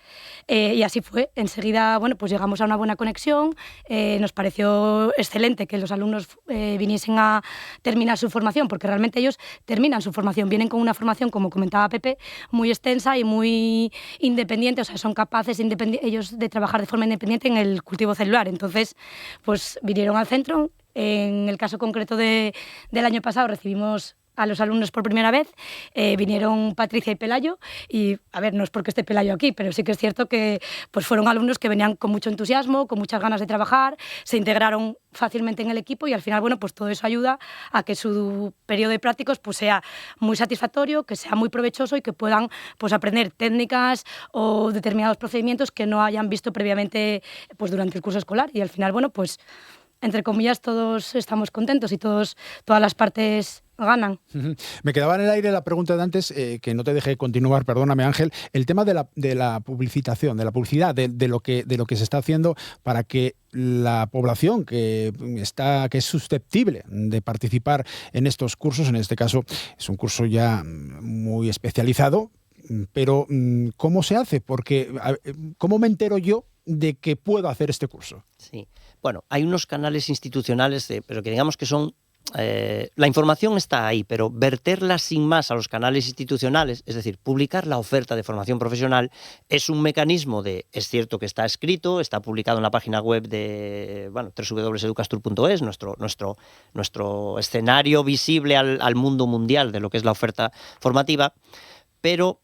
Y así fue. Enseguida, pues llegamos a una buena conexión. Nos pareció excelente que los alumnos viniesen a terminar su formación, porque realmente ellos terminan su formación, vienen con una formación, como comentaba Pepe, muy extensa y muy independiente, o sea, son capaces ellos de trabajar de forma independiente en el cultivo celular. Entonces, pues vinieron al centro. En el caso concreto del año pasado recibimos a los alumnos por primera vez, vinieron Patricia y Pelayo, y no es porque esté Pelayo aquí, pero sí que es cierto que pues fueron alumnos que venían con mucho entusiasmo, con muchas ganas de trabajar, se integraron fácilmente en el equipo, y al final, pues todo eso ayuda a que su periodo de prácticos pues sea muy satisfactorio, que sea muy provechoso y que puedan pues aprender técnicas o determinados procedimientos que no hayan visto previamente pues durante el curso escolar, y al final, pues entre comillas, todos estamos contentos y todas las partes ganan. Me quedaba en el aire la pregunta de antes, que no te dejé continuar, perdóname, Ángel, el tema de la publicitación, de la publicidad, de lo que se está haciendo para que la población que es susceptible de participar en estos cursos, en este caso es un curso ya muy especializado, pero ¿cómo se hace? Porque ¿cómo me entero yo de que puedo hacer este curso? Sí. Bueno, hay unos canales institucionales, pero que digamos que son... la información está ahí, pero verterla sin más a los canales institucionales, es decir, publicar la oferta de formación profesional, es un mecanismo es cierto que está escrito, está publicado en la página web de www.educastur.es, nuestro escenario visible al mundo mundial de lo que es la oferta formativa, pero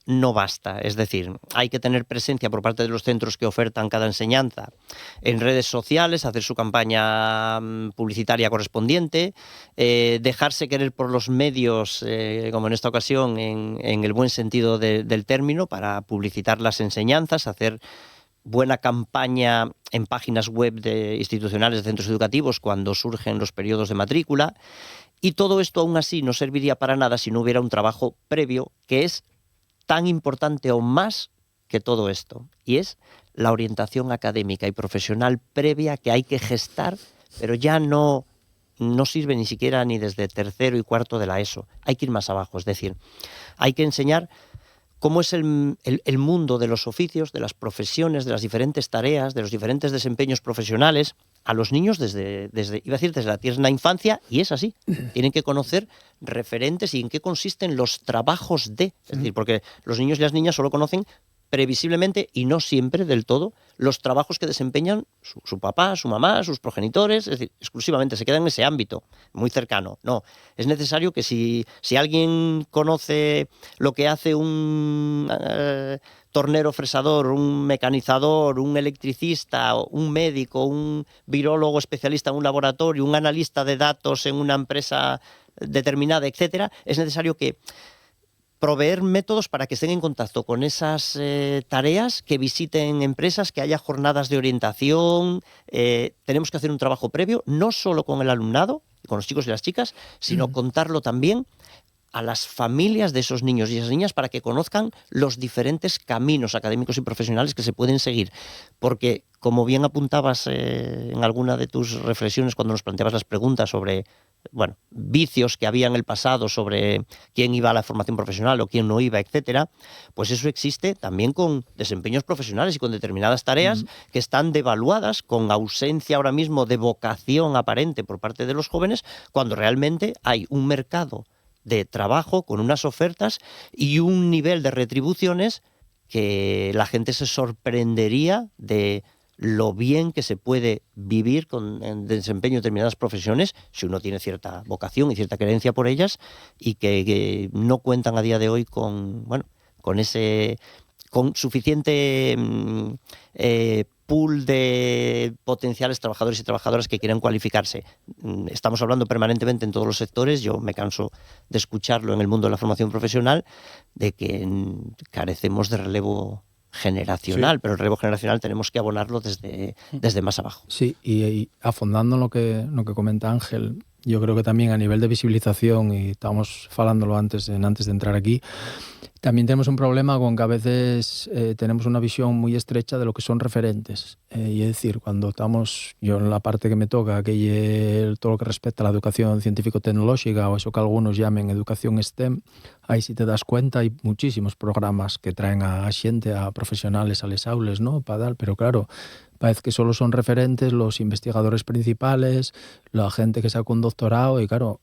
no basta. Es decir, hay que tener presencia por parte de los centros que ofertan cada enseñanza en redes sociales, hacer su campaña publicitaria correspondiente, dejarse querer por los medios, como en esta ocasión, en el buen sentido del término, para publicitar las enseñanzas, hacer buena campaña en páginas web institucionales de centros educativos cuando surgen los periodos de matrícula, y todo esto aún así no serviría para nada si no hubiera un trabajo previo que es tan importante o más que todo esto, y es la orientación académica y profesional previa que hay que gestar, pero ya no sirve ni siquiera ni desde tercero y cuarto de la ESO, hay que ir más abajo, es decir, hay que enseñar cómo es el mundo de los oficios, de las profesiones, de las diferentes tareas, de los diferentes desempeños profesionales a los niños desde la tierna infancia, y es así. Tienen que conocer referentes y en qué consisten los trabajos de. Es decir, porque los niños y las niñas solo conocen previsiblemente y no siempre del todo los trabajos que desempeñan su papá, su mamá, sus progenitores, es decir, exclusivamente se quedan en ese ámbito muy cercano. No, es necesario que si alguien conoce lo que hace un tornero fresador, un mecanizador, un electricista, un médico, un virólogo especialista en un laboratorio, un analista de datos en una empresa determinada, etcétera, es necesario que proveer métodos para que estén en contacto con esas tareas, que visiten empresas, que haya jornadas de orientación. Tenemos que hacer un trabajo previo, no solo con el alumnado, con los chicos y las chicas, sino contarlo también a las familias de esos niños y esas niñas para que conozcan los diferentes caminos académicos y profesionales que se pueden seguir. Porque, como bien apuntabas en alguna de tus reflexiones cuando nos planteabas las preguntas sobre vicios que había en el pasado sobre quién iba a la formación profesional o quién no iba, etcétera, pues eso existe también con desempeños profesionales y con determinadas tareas que están devaluadas, con ausencia ahora mismo de vocación aparente por parte de los jóvenes, cuando realmente hay un mercado de trabajo con unas ofertas y un nivel de retribuciones que la gente se sorprendería de lo bien que se puede vivir con el desempeño de determinadas profesiones si uno tiene cierta vocación y cierta creencia por ellas, y que no cuentan a día de hoy con suficiente pool de potenciales trabajadores y trabajadoras que quieran cualificarse. Estamos hablando permanentemente en todos los sectores, yo me canso de escucharlo en el mundo de la formación profesional, de que carecemos de relevo generacional, pero el relevo generacional tenemos que abonarlo desde más abajo. Sí, y afondando en lo que comenta Ángel, yo creo que también a nivel de visibilización, y estábamos falándolo antes de entrar aquí, también tenemos un problema con que a veces tenemos una visión muy estrecha de lo que son referentes. Y es decir, cuando estamos, yo en la parte que me toca, todo lo que respecta a la educación científico-tecnológica, o eso que algunos llamen educación STEM, ahí si te das cuenta hay muchísimos programas que traen a xente, a profesionales, a les aules, ¿no? Pero claro, parece que solo son referentes los investigadores principales, la gente que saca un doctorado, y claro,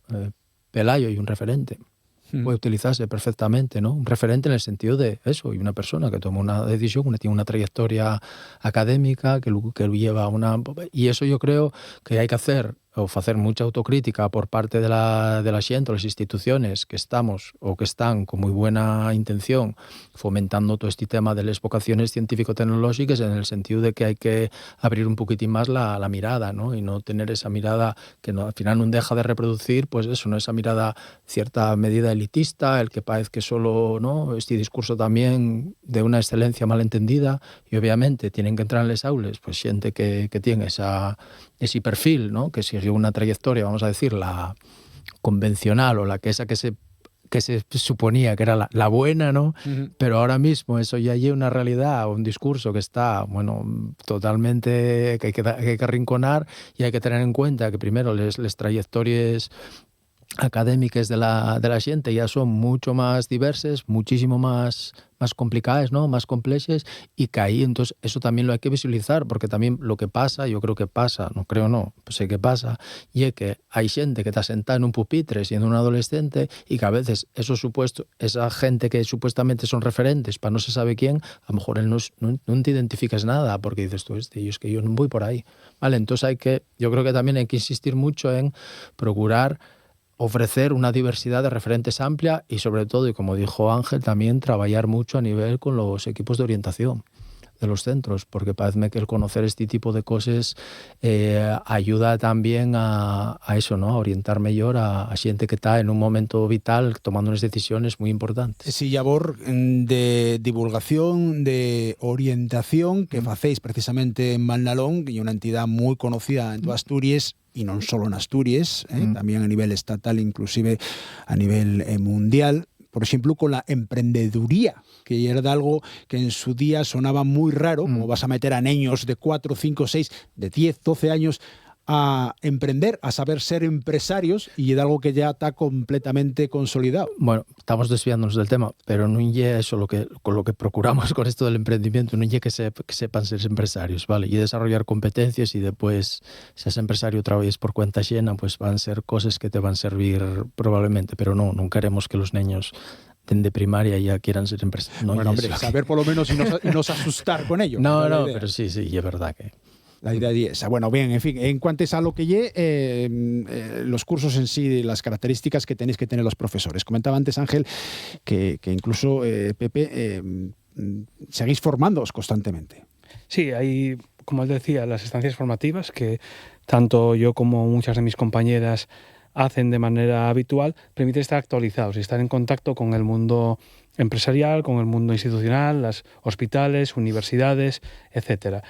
Pelayo y un referente. Puede utilizarse perfectamente, ¿no? Un referente en el sentido de eso, y una persona que toma una decisión, tiene una trayectoria académica, que lo lleva a una... Y eso yo creo que hay que hacer mucha autocrítica por parte de la xente, las instituciones que estamos o que están con muy buena intención fomentando todo este tema de las vocaciones científico-tecnológicas, en el sentido de que hay que abrir un poquitín más la mirada, ¿no? Y no tener esa mirada que al final no deja de reproducir, pues eso, ¿no? Esa mirada cierta medida elitista, el que parece que solo, ¿no? Este discurso también de una excelencia malentendida, y obviamente tienen que entrar en les aules pues xente que tiene ese perfil, ¿no? Que siguió una trayectoria, vamos a decir, la convencional, o esa que se suponía que era la buena, ¿no? Pero ahora mismo eso ya hay una realidad, un discurso que está, totalmente, que hay que arrinconar, y hay que tener en cuenta que primero les trayectorias académicas de la xente ya son mucho más diversas, muchísimo más complicadas, ¿no? Más complexas, y que ahí entonces eso también lo hay que visibilizar, porque también lo que pasa, yo creo que pasa, pues sé que pasa, y es que hay xente que está sentada en un pupitre siendo un adolescente, y que a veces esa gente que supuestamente son referentes para no se sabe quién, a lo mejor él no te identificas nada, porque dices tú, es que yo no voy por ahí, ¿vale? Entonces yo creo que también hay que insistir mucho en procurar ofrecer una diversidad de referentes amplia, y sobre todo, y como dijo Ángel, también trabajar mucho a nivel con los equipos de orientación de los centros, porque parece que el conocer este tipo de cosas ayuda también a eso, ¿no? A orientar mejor a xente que está en un momento vital tomando unas decisiones muy importantes. Sí, labor de divulgación, de orientación que facéis precisamente en Valnalón, que é unha entidade moi conocida en toda Asturias, y no solo en Asturias, también a nivel estatal, inclusive a nivel mundial, por ejemplo, con la emprendeduría, que era algo que en su día sonaba muy raro, como vas a meter a niños de 4, 5, 6, de 10, 12 años a emprender, a saber ser empresarios y de algo que ya está completamente consolidado. Bueno, estamos desviándonos del tema, pero non é eso con lo que procuramos con esto del emprendimiento, non é que sepan ser empresarios, vale? Y desarrollar competencias y después, si es empresario trabajes por cuenta llena, pues van a ser cosas que te van a servir probablemente, pero non queremos que los niños de primaria ya quieran ser empresarios. No, bueno, hombre, saber por lo menos y no se asustar con ello. No, pero sí, es verdad que... La idea es esa. Bueno, bien, en fin, en cuanto a lo que los cursos en sí, las características que tenéis que tener los profesores. Comentaba antes Ángel que incluso, Pepe, seguís formándoos constantemente. Sí, hay, como él decía, las estancias formativas que tanto yo como muchas de mis compañeras hacen de manera habitual, permite estar actualizados y estar en contacto con el mundo empresarial, con el mundo institucional, los hospitales, universidades, etcétera.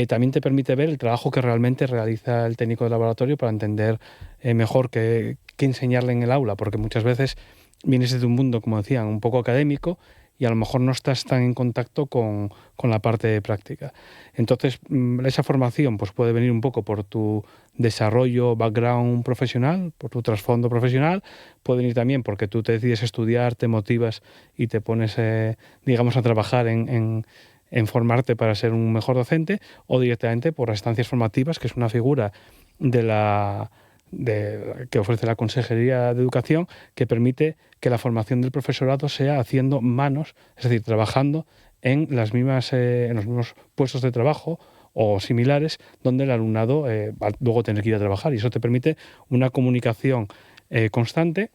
También te permite ver el trabajo que realmente realiza el técnico de laboratorio para entender mejor qué enseñarle en el aula, porque muchas veces vienes de un mundo, como decían, un poco académico y a lo mejor no estás tan en contacto con la parte práctica. Entonces, esa formación pues, puede venir un poco por tu desarrollo, background profesional, por tu trasfondo profesional, puede venir también porque tú te decides estudiar, te motivas y te pones, digamos, a trabajar en formarte para ser un mejor docente, o directamente por las estancias formativas, que es una figura que ofrece la Consejería de Educación, que permite que la formación del profesorado sea haciendo manos, es decir, trabajando en los mismos puestos de trabajo o similares, donde el alumnado va luego tener que ir a trabajar. Y eso te permite una comunicación constante,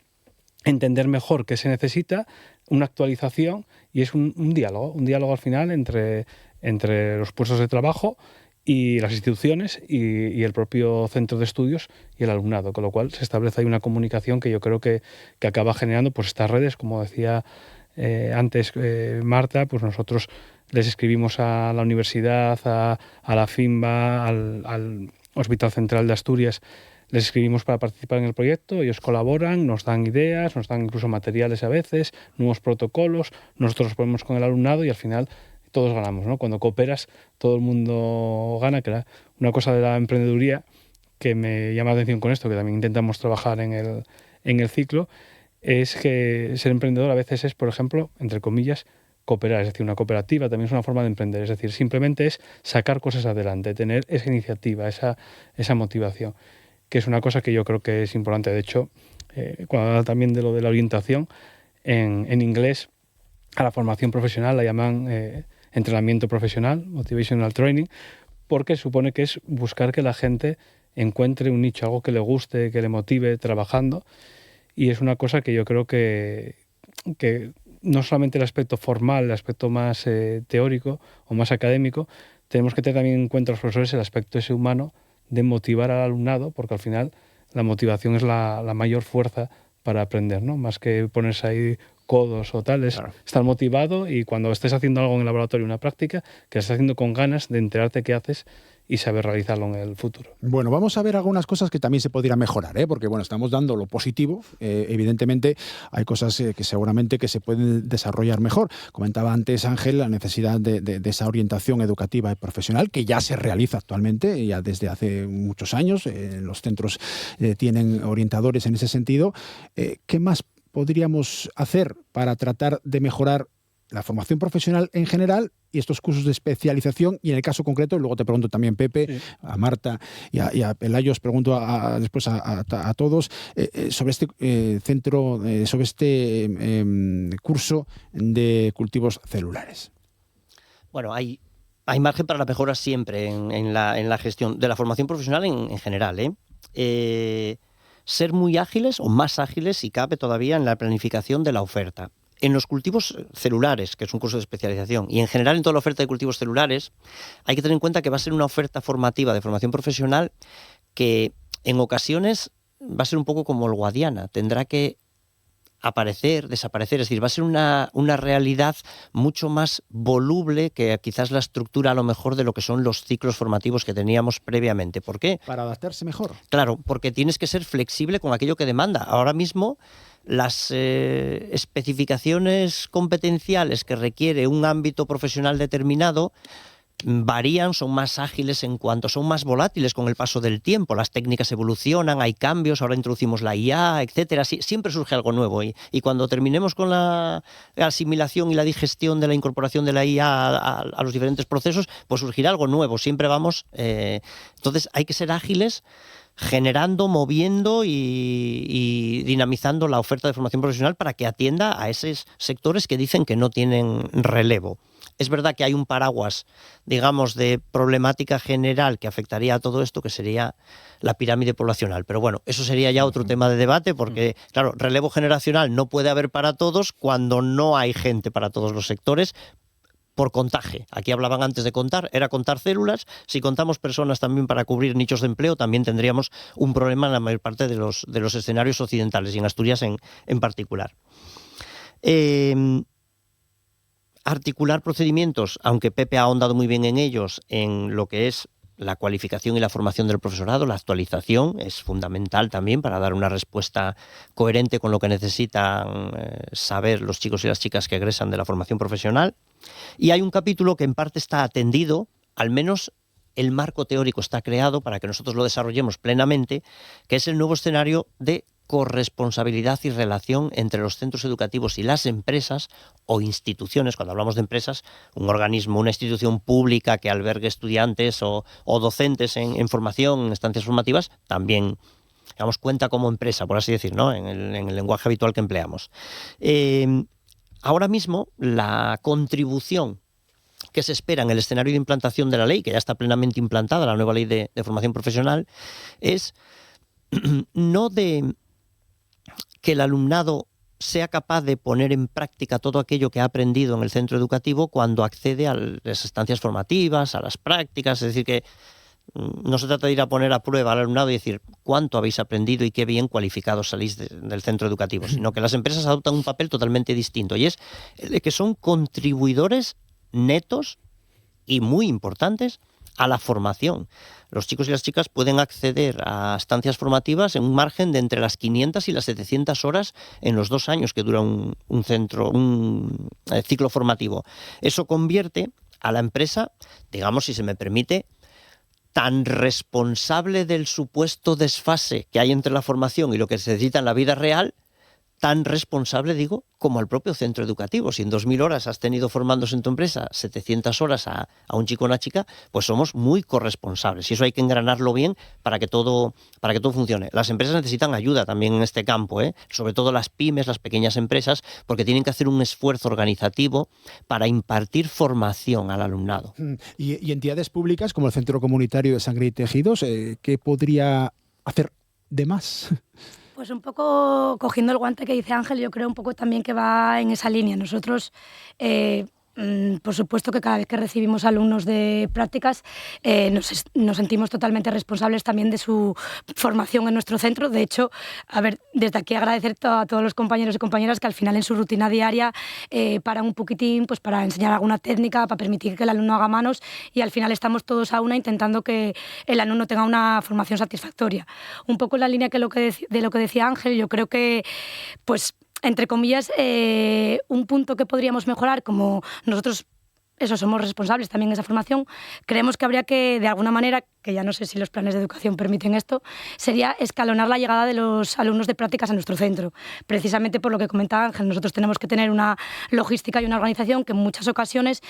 entender mejor qué se necesita, una actualización, y es un diálogo al final entre los puestos de trabajo y las instituciones y el propio centro de estudios y el alumnado, con lo cual se establece ahí una comunicación que yo creo que acaba generando pues estas redes, como decía antes Marta, pues nosotros les escribimos a la universidad, a la FIMBA, al Hospital Central de Asturias, les escribimos para participar en el proyecto, ellos colaboran, nos dan ideas, nos dan incluso materiales a veces, nuevos protocolos, nosotros los ponemos con el alumnado y al final todos ganamos, ¿no? Cuando cooperas, todo el mundo gana, que era una cosa de la emprendeduría que me llama la atención con esto, que también intentamos trabajar en el ciclo, es que ser emprendedor a veces es, por ejemplo, entre comillas, cooperar, es decir, una cooperativa también es una forma de emprender, es decir, simplemente es sacar cosas adelante, tener esa iniciativa, esa motivación, que es una cosa que yo creo que es importante. De hecho, cuando habla también de lo de la orientación, en inglés a la formación profesional la llaman entrenamiento profesional, motivational training, porque supone que es buscar que la gente encuentre un nicho, algo que le guste, que le motive trabajando, y es una cosa que yo creo que no solamente el aspecto formal, el aspecto más teórico o más académico, tenemos que tener también en cuenta los profesores el aspecto ese humano de motivar al alumnado, porque al final la motivación es la mayor fuerza para aprender, ¿no? Más que ponerse ahí codos o tales, claro. Estar motivado y cuando estés haciendo algo en el laboratorio, una práctica, que estés haciendo con ganas de enterarte qué haces y saber realizarlo en el futuro. Bueno, vamos a ver algunas cosas que también se podrían mejorar, porque bueno, estamos dando lo positivo, evidentemente hay cosas que seguramente que se pueden desarrollar mejor. Comentaba antes Ángel la necesidad de esa orientación educativa y profesional que ya se realiza actualmente, ya desde hace muchos años, los centros tienen orientadores en ese sentido. ¿Qué más podríamos hacer para tratar de mejorar la formación profesional en general y estos cursos de especialización? Y en el caso concreto, y luego te pregunto también, Pepe, sí, a Marta y a Pelayo, os pregunto después a todos, sobre este centro, sobre este curso de cultivos celulares. Bueno, hay margen para la mejora siempre en la gestión de la formación profesional en general, ser muy ágiles o más ágiles, si cabe todavía, en la planificación de la oferta. En los cultivos celulares, que es un curso de especialización, y en general en toda la oferta de cultivos celulares, hay que tener en cuenta que va a ser una oferta formativa de formación profesional que en ocasiones va a ser un poco como el Guadiana, tendrá que aparecer, desaparecer, es decir, va a ser una realidad mucho más voluble que quizás la estructura a lo mejor de lo que son los ciclos formativos que teníamos previamente. ¿Por qué? Para adaptarse mejor. Claro, porque tienes que ser flexible con aquello que demanda. Ahora mismo las especificaciones competenciales que requiere un ámbito profesional determinado varían, son más ágiles son más volátiles con el paso del tiempo, las técnicas evolucionan, hay cambios, ahora introducimos la IA, etcétera, siempre surge algo nuevo y cuando terminemos con la asimilación y la digestión de la incorporación de la IA a los diferentes procesos, pues surgirá algo nuevo, siempre vamos, entonces hay que ser ágiles, generando, moviendo y dinamizando la oferta de formación profesional para que atienda a esos sectores que dicen que no tienen relevo. Es verdad que hay un paraguas, digamos, de problemática general que afectaría a todo esto, que sería la pirámide poblacional. Pero bueno, eso sería ya otro tema de debate porque, claro, relevo generacional no puede haber para todos cuando no hay gente para todos los sectores por contaje. Aquí hablaban antes de contar, era contar células. Si contamos personas también para cubrir nichos de empleo, también tendríamos un problema en la mayor parte de los escenarios occidentales y en Asturias en particular. Articular procedimientos, aunque Pepe ha ahondado muy bien en ellos, en lo que es la cualificación y la formación del profesorado, la actualización es fundamental también para dar una respuesta coherente con lo que necesitan saber los chicos y las chicas que egresan de la formación profesional. Y hay un capítulo que en parte está atendido, al menos el marco teórico está creado para que nosotros lo desarrollemos plenamente, que es el nuevo escenario de corresponsabilidad y relación entre los centros educativos y las empresas o instituciones. Cuando hablamos de empresas, un organismo, una institución pública que albergue estudiantes o docentes en formación, en estancias formativas, también, digamos, cuenta como empresa, por así decir, ¿no? en el lenguaje habitual que empleamos. Ahora mismo, la contribución que se espera en el escenario de implantación de la ley, que ya está plenamente implantada, la nueva ley de formación profesional, es no de que el alumnado sea capaz de poner en práctica todo aquello que ha aprendido en el centro educativo cuando accede a las estancias formativas, a las prácticas, es decir, que no se trata de ir a poner a prueba al alumnado y decir cuánto habéis aprendido y qué bien cualificados salís del centro educativo, sino que las empresas adoptan un papel totalmente distinto y es el de que son contribuidores netos y muy importantes a la formación. Los chicos y las chicas pueden acceder a estancias formativas en un margen de entre las 500 y las 700 horas en los 2 años que dura un ciclo formativo. Eso convierte a la empresa, digamos, si se me permite, tan responsable del supuesto desfase que hay entre la formación y lo que se necesita en la vida real, tan responsable, digo, como al propio centro educativo. Si en 2.000 horas has tenido formándose en tu empresa 700 horas a un chico o una chica, pues somos muy corresponsables. Y eso hay que engranarlo bien para que todo funcione. Las empresas necesitan ayuda también en este campo, sobre todo las pymes, las pequeñas empresas, porque tienen que hacer un esfuerzo organizativo para impartir formación al alumnado. ¿Y entidades públicas como el Centro Comunitario de Sangre y Tejidos, qué podría hacer de más? Pues un poco cogiendo el guante que dice Ángel, yo creo un poco también que va en esa línea. Nosotros, por supuesto que cada vez que recibimos alumnos de prácticas, nos sentimos totalmente responsables también de su formación en nuestro centro. De hecho, a ver, desde aquí agradecer a todos los compañeros y compañeras que al final en su rutina diaria paran un poquitín pues para enseñar alguna técnica, para permitir que el alumno haga manos y al final estamos todos a una intentando que el alumno tenga una formación satisfactoria. Un poco en la línea de lo que decía Ángel, yo creo que pues entre comillas, un punto que podríamos mejorar, como nosotros somos responsables también de esa formación, creemos que habría que, de alguna manera, que ya no sé si los planes de educación permiten esto, sería escalonar la llegada de los alumnos de prácticas a nuestro centro. Precisamente por lo que comentaba Ángel, nosotros tenemos que tener una logística y una organización que en muchas ocasiones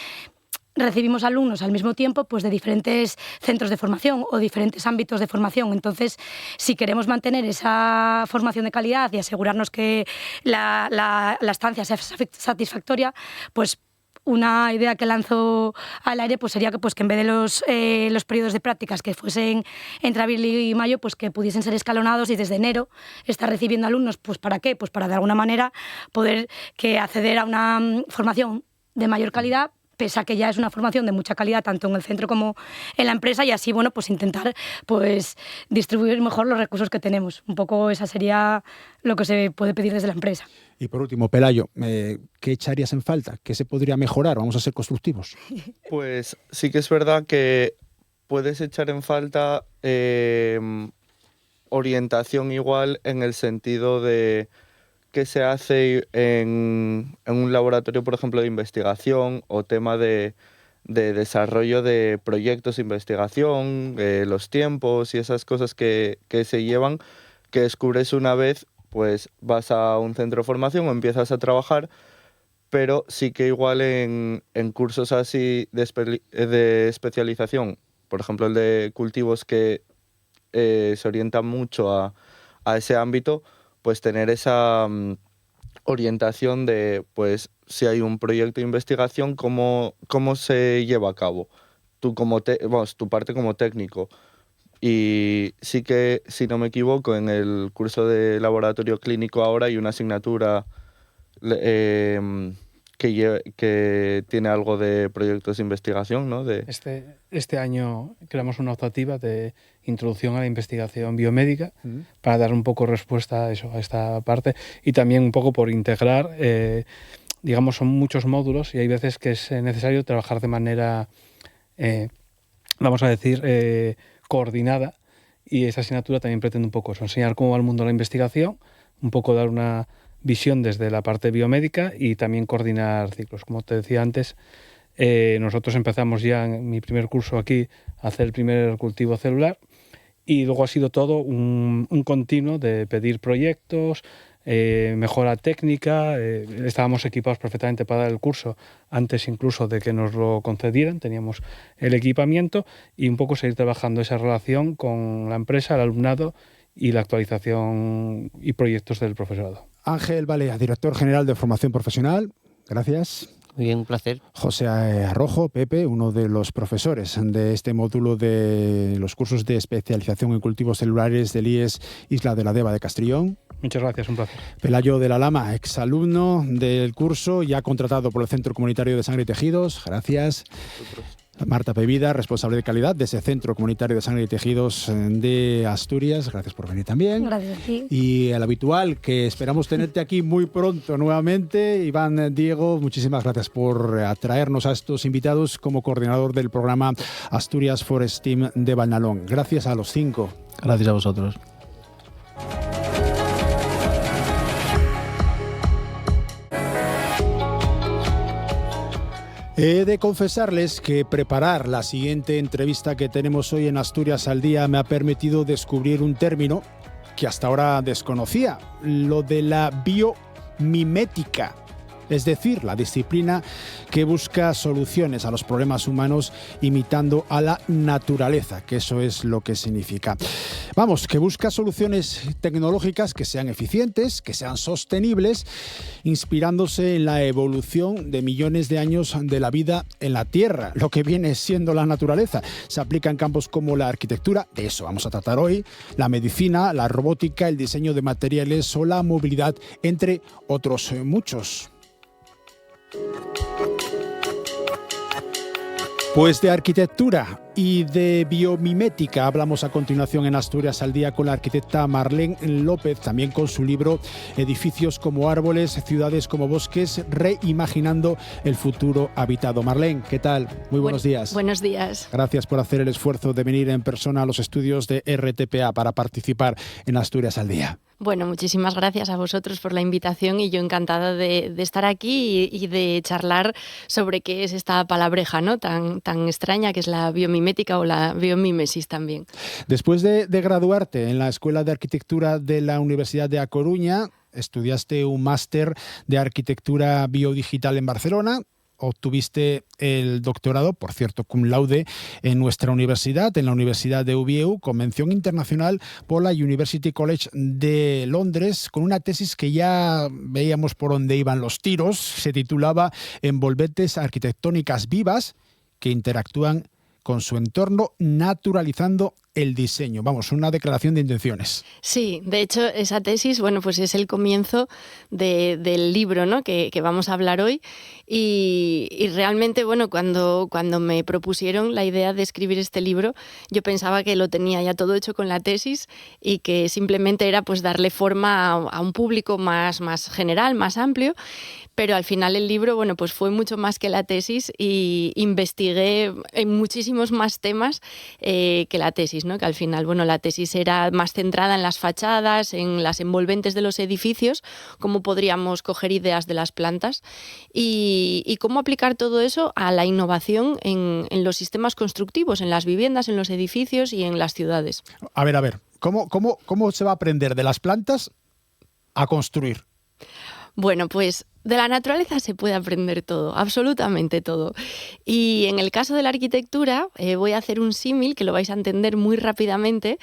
recibimos alumnos al mismo tiempo pues de diferentes centros de formación o diferentes ámbitos de formación. Entonces, si queremos mantener esa formación de calidad y asegurarnos que la estancia sea satisfactoria, pues una idea que lanzo al aire pues sería que en vez de los periodos de prácticas que fuesen entre abril y mayo, pues que pudiesen ser escalonados y desde enero estar recibiendo alumnos. Pues ¿para qué? Pues para de alguna manera poder acceder a una formación de mayor calidad, pese a que ya es una formación de mucha calidad tanto en el centro como en la empresa y así, bueno, pues intentar pues distribuir mejor los recursos que tenemos. Un poco esa sería lo que se puede pedir desde la empresa. Y por último, Pelayo, ¿qué echarías en falta? ¿Qué se podría mejorar? Vamos a ser constructivos. Pues sí que es verdad que puedes echar en falta orientación igual en el sentido de qué se hace en un laboratorio, por ejemplo, de investigación o tema de de desarrollo de proyectos de investigación, los tiempos y esas cosas que se llevan, que descubres una vez, pues vas a un centro de formación o empiezas a trabajar, pero sí que igual en cursos así de especialización, por ejemplo el de cultivos que se orienta mucho a ese ámbito, pues tener esa orientación de, pues, si hay un proyecto de investigación, cómo se lleva a cabo, tu parte como técnico. Y sí que, si no me equivoco, en el curso de laboratorio clínico ahora hay una asignatura que tiene algo de proyectos de investigación, ¿no? Este año creamos una optativa de introducción a la investigación biomédica para dar un poco respuesta a eso, a esta parte, y también un poco por integrar, digamos, son muchos módulos y hay veces que es necesario trabajar de manera, vamos a decir, coordinada, y esa asignatura también pretende un poco eso, enseñar cómo va el mundo de la investigación, un poco dar una visión desde la parte biomédica y también coordinar ciclos. Como te decía antes, nosotros empezamos ya en mi primer curso aquí a hacer el primer cultivo celular y luego ha sido todo un continuo de pedir proyectos, mejora técnica, estábamos equipados perfectamente para dar el curso antes incluso de que nos lo concedieran, teníamos el equipamiento y un poco seguir trabajando esa relación con la empresa, el alumnado y la actualización y proyectos del profesorado. Ángel Balea, director general de Formación Profesional, gracias. Muy bien, un placer. José Arrojo, Pepe, uno de los profesores de este módulo de los cursos de especialización en cultivos celulares del IES Isla de la Deva de Castrillón. Muchas gracias, un placer. Pelayo de la Lama, exalumno del curso, ya contratado por el Centro Comunitario de Sangre y Tejidos, gracias. Marta Pevida, responsable de calidad de ese Centro Comunitario de Sangre y Tejidos de Asturias. Gracias por venir también. Gracias a ti. Y el habitual, que esperamos tenerte aquí muy pronto nuevamente, Iván Diego, muchísimas gracias por atraernos a estos invitados como coordinador del programa Asturias Forest Team de Valnalón. Gracias a los 5. Gracias a vosotros. He de confesarles que preparar la siguiente entrevista que tenemos hoy en Asturias al Día me ha permitido descubrir un término que hasta ahora desconocía, lo de la biomimética. Es decir, la disciplina que busca soluciones a los problemas humanos imitando a la naturaleza, que eso es lo que significa. Vamos, que busca soluciones tecnológicas que sean eficientes, que sean sostenibles, inspirándose en la evolución de millones de años de la vida en la Tierra, lo que viene siendo la naturaleza. Se aplica en campos como la arquitectura, de eso vamos a tratar hoy, la medicina, la robótica, el diseño de materiales o la movilidad, entre otros muchos. Pues de arquitectura y de biomimética hablamos a continuación en Asturias al Día con la arquitecta Marlene López, también con su libro Edificios como árboles, ciudades como bosques, reimaginando el futuro habitado. Marlene, ¿qué tal? Muy buenos días. Buenos días. Gracias por hacer el esfuerzo de venir en persona a los estudios de RTPA para participar en Asturias al Día. Bueno, muchísimas gracias a vosotros por la invitación y yo encantada de estar aquí y de charlar sobre qué es esta palabreja, ¿no? tan extraña que es la biomimética o la biomímesis también. Después de graduarte en la Escuela de Arquitectura de la Universidad de A Coruña, estudiaste un máster de Arquitectura Biodigital en Barcelona. Obtuviste el doctorado, por cierto, cum laude, en nuestra universidad, en la Universidad de Oviedo, con mención internacional por la University College de Londres, con una tesis que ya veíamos por dónde iban los tiros. Se titulaba Envolventes arquitectónicas vivas que interactúan con su entorno, naturalizando el diseño. Vamos, una declaración de intenciones. Sí, de hecho, esa tesis, bueno, pues es el comienzo del libro, ¿no? que vamos a hablar hoy. Y realmente, bueno, cuando me propusieron la idea de escribir este libro, yo pensaba que lo tenía ya todo hecho con la tesis y que simplemente era pues darle forma a un público más general, más amplio. Pero al final el libro, bueno, pues fue mucho más que la tesis y investigué en muchísimos más temas que la tesis, ¿no? Que al final, bueno, la tesis era más centrada en las fachadas, en las envolventes de los edificios, cómo podríamos coger ideas de las plantas y cómo aplicar todo eso a la innovación en los sistemas constructivos, en las viviendas, en los edificios y en las ciudades. A ver, ¿cómo se va a aprender de las plantas a construir? Bueno, pues de la naturaleza se puede aprender todo, absolutamente todo. Y en el caso de la arquitectura voy a hacer un símil que lo vais a entender muy rápidamente,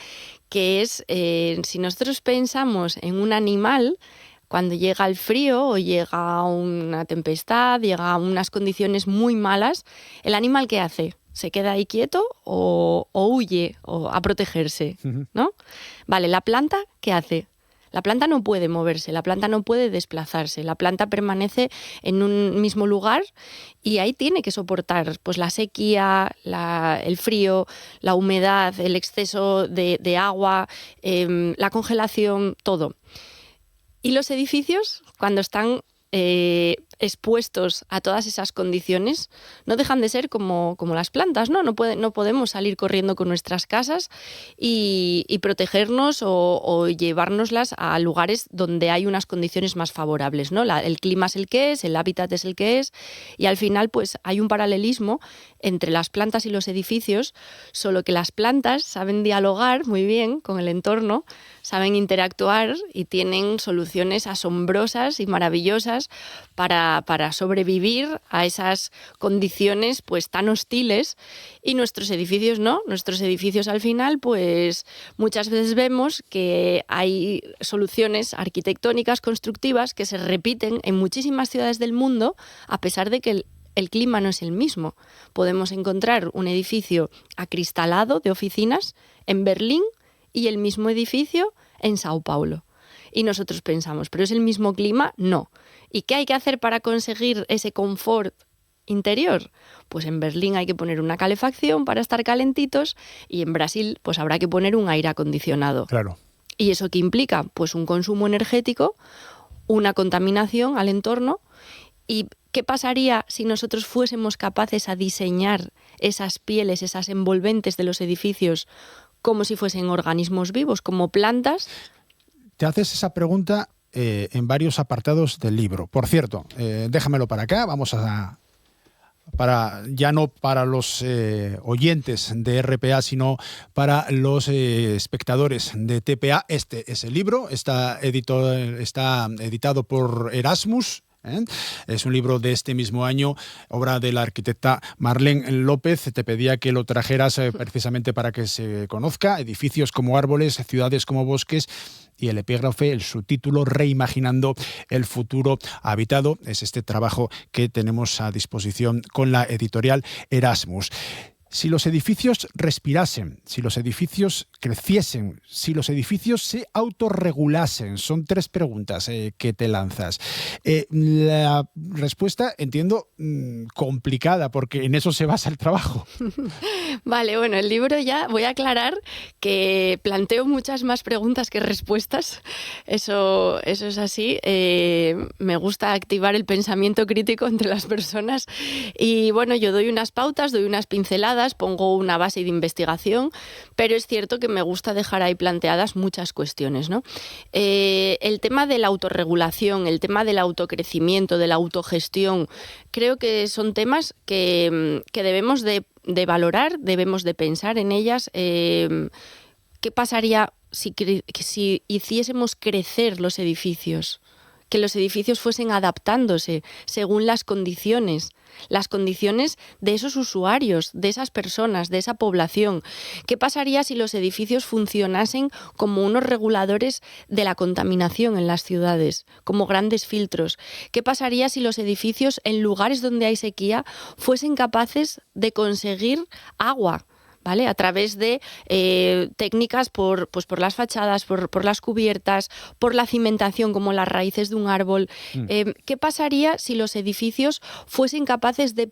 que es si nosotros pensamos en un animal, cuando llega el frío o llega una tempestad, llega unas condiciones muy malas, ¿el animal qué hace? ¿Se queda ahí quieto o huye o a protegerse? ¿No? Vale, ¿la planta qué hace? La planta no puede moverse, la planta no puede desplazarse, la planta permanece en un mismo lugar y ahí tiene que soportar pues, la sequía, el frío, la humedad, el exceso de agua, la congelación, todo. Y los edificios, cuando están expuestos a todas esas condiciones, no dejan de ser como las plantas, ¿no? No podemos salir corriendo con nuestras casas y protegernos o llevárnoslas a lugares donde hay unas condiciones más favorables, ¿no? El clima es el que es, el hábitat es el que es, y al final pues hay un paralelismo entre las plantas y los edificios, solo que las plantas saben dialogar muy bien con el entorno, saben interactuar y tienen soluciones asombrosas y maravillosas para sobrevivir a esas condiciones pues tan hostiles, y nuestros edificios no. Nuestros edificios al final pues muchas veces vemos que hay soluciones arquitectónicas, constructivas que se repiten en muchísimas ciudades del mundo a pesar de que el clima no es el mismo. Podemos encontrar un edificio acristalado de oficinas en Berlín y el mismo edificio en Sao Paulo. Y nosotros pensamos, ¿pero es el mismo clima? No. ¿Y qué hay que hacer para conseguir ese confort interior? Pues en Berlín hay que poner una calefacción para estar calentitos y en Brasil pues habrá que poner un aire acondicionado. Claro. ¿Y eso qué implica? Pues un consumo energético, una contaminación al entorno. ¿Y qué pasaría si nosotros fuésemos capaces a diseñar esas pieles, esas envolventes de los edificios como si fuesen organismos vivos, como plantas? Te haces esa pregunta en varios apartados del libro. Por cierto, déjamelo para acá, ya no para los oyentes de RPA, sino para los espectadores de TPA. Este es el libro, está editado por Erasmus. Es un libro de este mismo año, obra de la arquitecta Marlene López. Te pedía que lo trajeras precisamente para que se conozca. Edificios como árboles, ciudades como bosques, y el epígrafe, el subtítulo, Reimaginando el futuro habitado. Es este trabajo que tenemos a disposición con la editorial Erasmus. Si los edificios respirasen, si los edificios creciesen, si los edificios se autorregulasen, son tres preguntas que te lanzas. La respuesta, entiendo, complicada, porque en eso se basa el trabajo. Vale, bueno, el libro ya voy a aclarar que planteo muchas más preguntas que respuestas. Eso es así. Me gusta activar el pensamiento crítico entre las personas y bueno, yo doy unas pautas, doy unas pinceladas, pongo una base de investigación, pero es cierto que me gusta dejar ahí planteadas muchas cuestiones, ¿no? El tema de la autorregulación, el tema del autocrecimiento, de la autogestión, creo que son temas que debemos de valorar, debemos de pensar en ellas. ¿Qué pasaría si hiciésemos crecer los edificios? Que los edificios fuesen adaptándose según las condiciones de esos usuarios, de esas personas, de esa población. ¿Qué pasaría si los edificios funcionasen como unos reguladores de la contaminación en las ciudades, como grandes filtros? ¿Qué pasaría si los edificios, en lugares donde hay sequía, fuesen capaces de conseguir agua? ¿Vale? A través de técnicas por las fachadas, por las cubiertas, por la cimentación, como las raíces de un árbol. ¿Qué pasaría si los edificios fuesen capaces de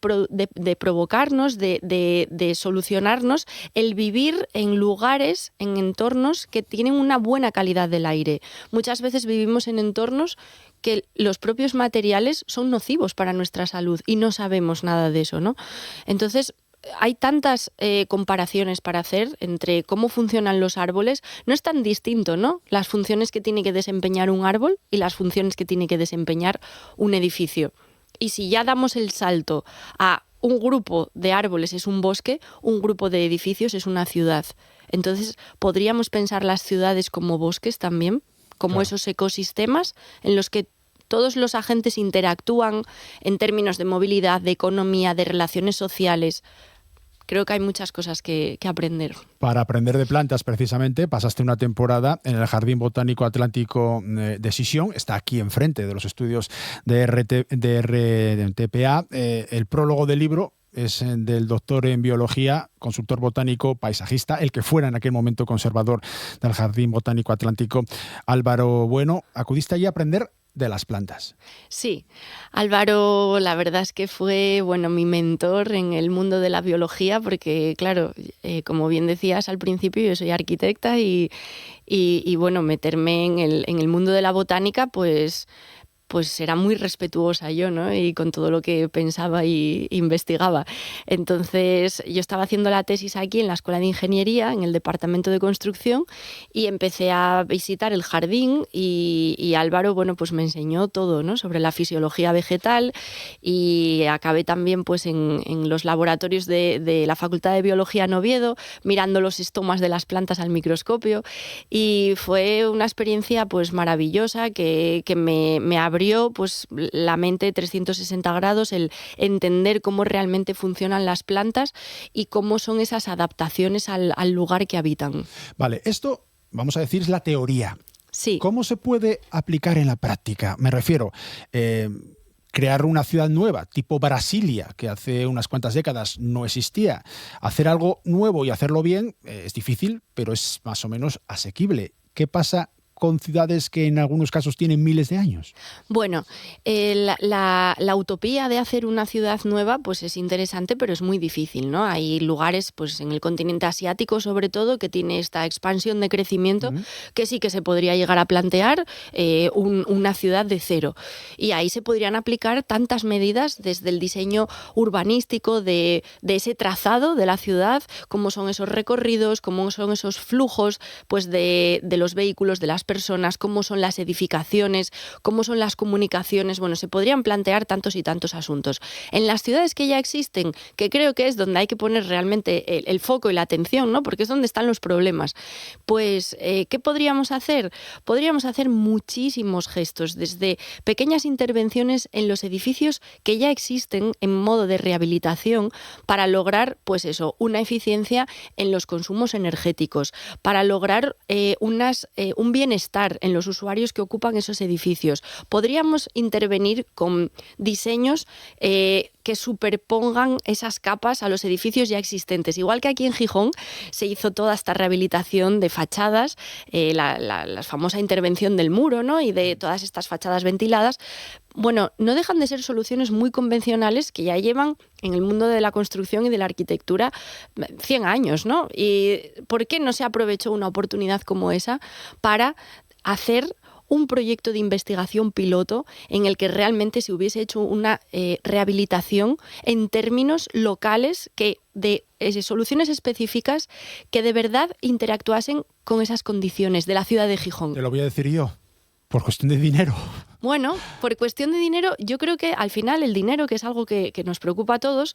provocarnos, de solucionarnos el vivir en lugares, en entornos que tienen una buena calidad del aire? Muchas veces vivimos en entornos que los propios materiales son nocivos para nuestra salud y no sabemos nada de eso, ¿no? Entonces, hay tantas comparaciones para hacer entre cómo funcionan los árboles. No es tan distinto, ¿no? Las funciones que tiene que desempeñar un árbol y las funciones que tiene que desempeñar un edificio. Y si ya damos el salto a un grupo de árboles es un bosque, un grupo de edificios es una ciudad. Entonces, ¿podríamos pensar las ciudades como bosques también? Como Claro. esos ecosistemas en los que todos los agentes interactúan en términos de movilidad, de economía, de relaciones sociales. Creo que hay muchas cosas que aprender. Para aprender de plantas, precisamente, pasaste una temporada en el Jardín Botánico Atlántico de Sisión. Está aquí enfrente de los estudios de RTPA. El prólogo del libro es del doctor en biología, consultor botánico, paisajista, el que fuera en aquel momento conservador del Jardín Botánico Atlántico, Álvaro Bueno. Acudiste allí a aprender de las plantas. Sí, Álvaro, la verdad es que fue, bueno, mi mentor en el mundo de la biología, porque, claro, como bien decías al principio, yo soy arquitecta y bueno, meterme en el mundo de la botánica, pues era muy respetuosa yo, ¿no? Y con todo lo que pensaba y investigaba. Entonces, yo estaba haciendo la tesis aquí en la Escuela de Ingeniería, en el Departamento de Construcción, y empecé a visitar el jardín y Álvaro, bueno, pues me enseñó todo, ¿no? Sobre la fisiología vegetal, y acabé también pues en los laboratorios de la Facultad de Biología en Oviedo, mirando los estomas de las plantas al microscopio, y fue una experiencia pues maravillosa que me abrió pues la mente 360 grados, el entender cómo realmente funcionan las plantas y cómo son esas adaptaciones al lugar que habitan. Vale, esto, vamos a decir, es la teoría. Sí. ¿Cómo se puede aplicar en la práctica? Me refiero, crear una ciudad nueva, tipo Brasilia, que hace unas cuantas décadas no existía. Hacer algo nuevo y hacerlo bien es difícil, pero es más o menos asequible. ¿Qué pasa con ciudades que en algunos casos tienen miles de años? Bueno, la utopía de hacer una ciudad nueva pues es interesante, pero es muy difícil, ¿no? Hay lugares, pues en el continente asiático sobre todo, que tiene esta expansión de crecimiento, que sí que se podría llegar a plantear una ciudad de cero. Y ahí se podrían aplicar tantas medidas desde el diseño urbanístico de ese trazado de la ciudad, cómo son esos recorridos, cómo son esos flujos pues de los vehículos, de las personas, cómo son las edificaciones, cómo son las comunicaciones. Bueno, se podrían plantear tantos y tantos asuntos. En las ciudades que ya existen, que creo que es donde hay que poner realmente el foco y la atención, ¿no? Porque es donde están los problemas. Pues, ¿qué podríamos hacer? Podríamos hacer muchísimos gestos, desde pequeñas intervenciones en los edificios que ya existen en modo de rehabilitación para lograr, pues eso, una eficiencia en los consumos energéticos, para lograr un bienestar en los usuarios que ocupan esos edificios. Podríamos intervenir con diseños que superpongan esas capas a los edificios ya existentes. Igual que aquí en Gijón se hizo toda esta rehabilitación de fachadas, la famosa intervención del muro, ¿no? Y de todas estas fachadas ventiladas. Bueno, no dejan de ser soluciones muy convencionales que ya llevan en el mundo de la construcción y de la arquitectura 100 años, ¿no? ¿Y por qué no se aprovechó una oportunidad como esa para hacer un proyecto de investigación piloto en el que realmente se hubiese hecho una rehabilitación en términos locales de soluciones específicas que de verdad interactuasen con esas condiciones de la ciudad de Gijón? Te lo voy a decir yo, por cuestión de dinero. Bueno, por cuestión de dinero, yo creo que al final el dinero, que es algo que nos preocupa a todos,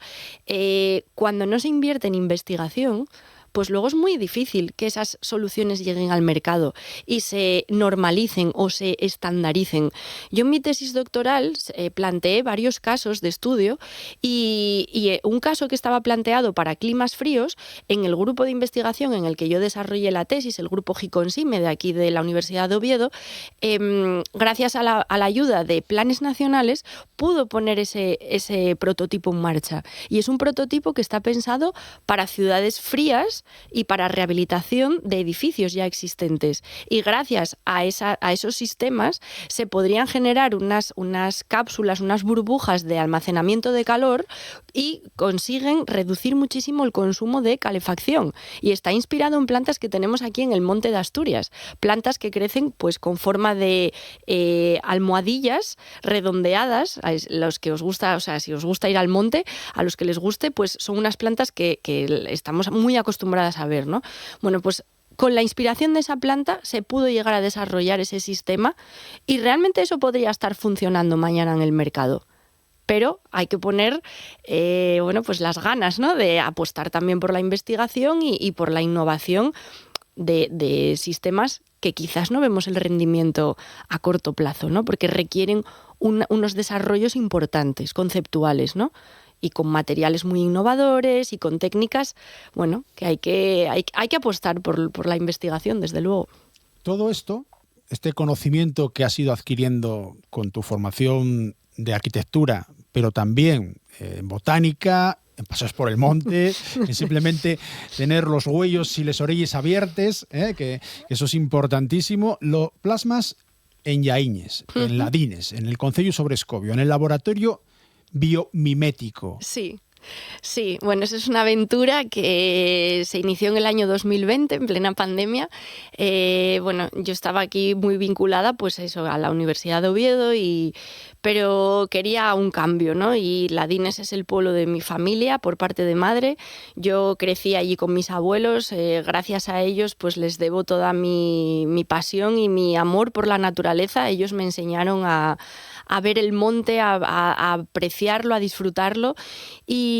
cuando no se invierte en investigación, pues luego es muy difícil que esas soluciones lleguen al mercado y se normalicen o se estandaricen. Yo en mi tesis doctoral planteé varios casos de estudio y un caso que estaba planteado para climas fríos, en el grupo de investigación en el que yo desarrollé la tesis, el grupo Giconsime de aquí de la Universidad de Oviedo, gracias a la ayuda de planes nacionales, pudo poner ese prototipo en marcha. Y es un prototipo que está pensado para ciudades frías, y para rehabilitación de edificios ya existentes. Y gracias a esos sistemas se podrían generar unas cápsulas, unas burbujas de almacenamiento de calor y consiguen reducir muchísimo el consumo de calefacción. Y está inspirado en plantas que tenemos aquí en el monte de Asturias, plantas que crecen pues con forma de almohadillas redondeadas. Los que os gusta, o sea, si os gusta ir al monte, a los que les guste, pues son unas plantas que estamos muy acostumbradas a ver, ¿no? Bueno, pues con la inspiración de esa planta se pudo llegar a desarrollar ese sistema y realmente eso podría estar funcionando mañana en el mercado. Pero hay que poner pues las ganas, ¿no?, de apostar también por la investigación y por la innovación de sistemas que quizás no vemos el rendimiento a corto plazo, ¿no?, porque requieren unos desarrollos importantes, conceptuales, ¿no?, y con materiales muy innovadores y con técnicas, bueno, que hay que apostar por la investigación, desde luego. Todo esto, este conocimiento que has ido adquiriendo con tu formación de arquitectura, pero también en botánica, en paseos por el monte, en simplemente tener los huellos y las orejas abiertas, que eso es importantísimo, lo plasmas en Llaiñes, en Ladines, en el Concello Sobrescobio, en el laboratorio biomimético. Sí. Sí, bueno, esa es una aventura que se inició en el año 2020, en plena pandemia. Bueno, yo estaba aquí muy vinculada, pues eso, a la Universidad de Oviedo, pero quería un cambio, ¿no? Y Ladines es el pueblo de mi familia por parte de madre. Yo crecí allí con mis abuelos, gracias a ellos pues les debo toda mi pasión y mi amor por la naturaleza. Ellos me enseñaron a ver el monte, a apreciarlo, a disfrutarlo y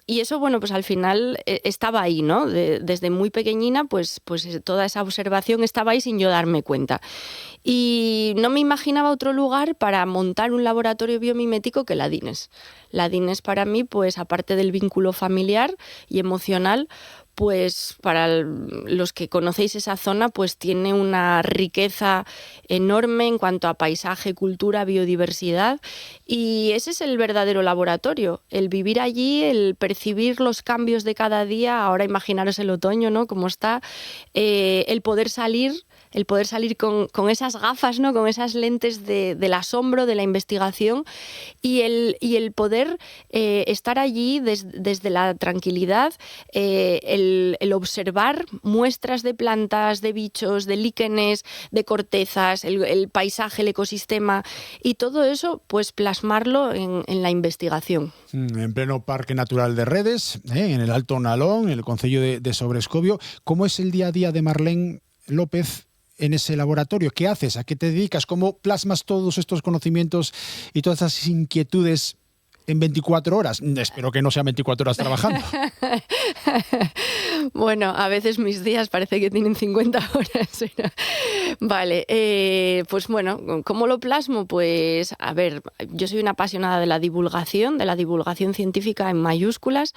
eso, bueno, pues al final estaba ahí, ¿no? Desde muy pequeñina, pues toda esa observación estaba ahí sin yo darme cuenta. Y no me imaginaba otro lugar para montar un laboratorio biomimético que Ladines. Ladines para mí, pues aparte del vínculo familiar y emocional, pues para los que conocéis esa zona, pues tiene una riqueza enorme en cuanto a paisaje, cultura, biodiversidad, y ese es el verdadero laboratorio, el vivir allí, el percibir los cambios de cada día. Ahora imaginaros el otoño, ¿no?, cómo está, el poder salir con esas gafas, ¿no?, con esas lentes del asombro, de la investigación, y el poder estar allí desde la tranquilidad, el observar muestras de plantas, de bichos, de líquenes, de cortezas, el paisaje, el ecosistema, y todo eso pues plasmarlo en la investigación. En pleno Parque Natural de Redes, en el Alto Nalón, en el Concello de Sobrescobio. ¿Cómo es el día a día de Marlene López en ese laboratorio? ¿Qué haces? ¿A qué te dedicas? ¿Cómo plasmas todos estos conocimientos y todas esas inquietudes en 24 horas? Espero que no sean 24 horas trabajando. Bueno, a veces mis días parece que tienen 50 horas. Vale, pues bueno, ¿cómo lo plasmo? Pues, a ver, yo soy una apasionada de la divulgación científica en mayúsculas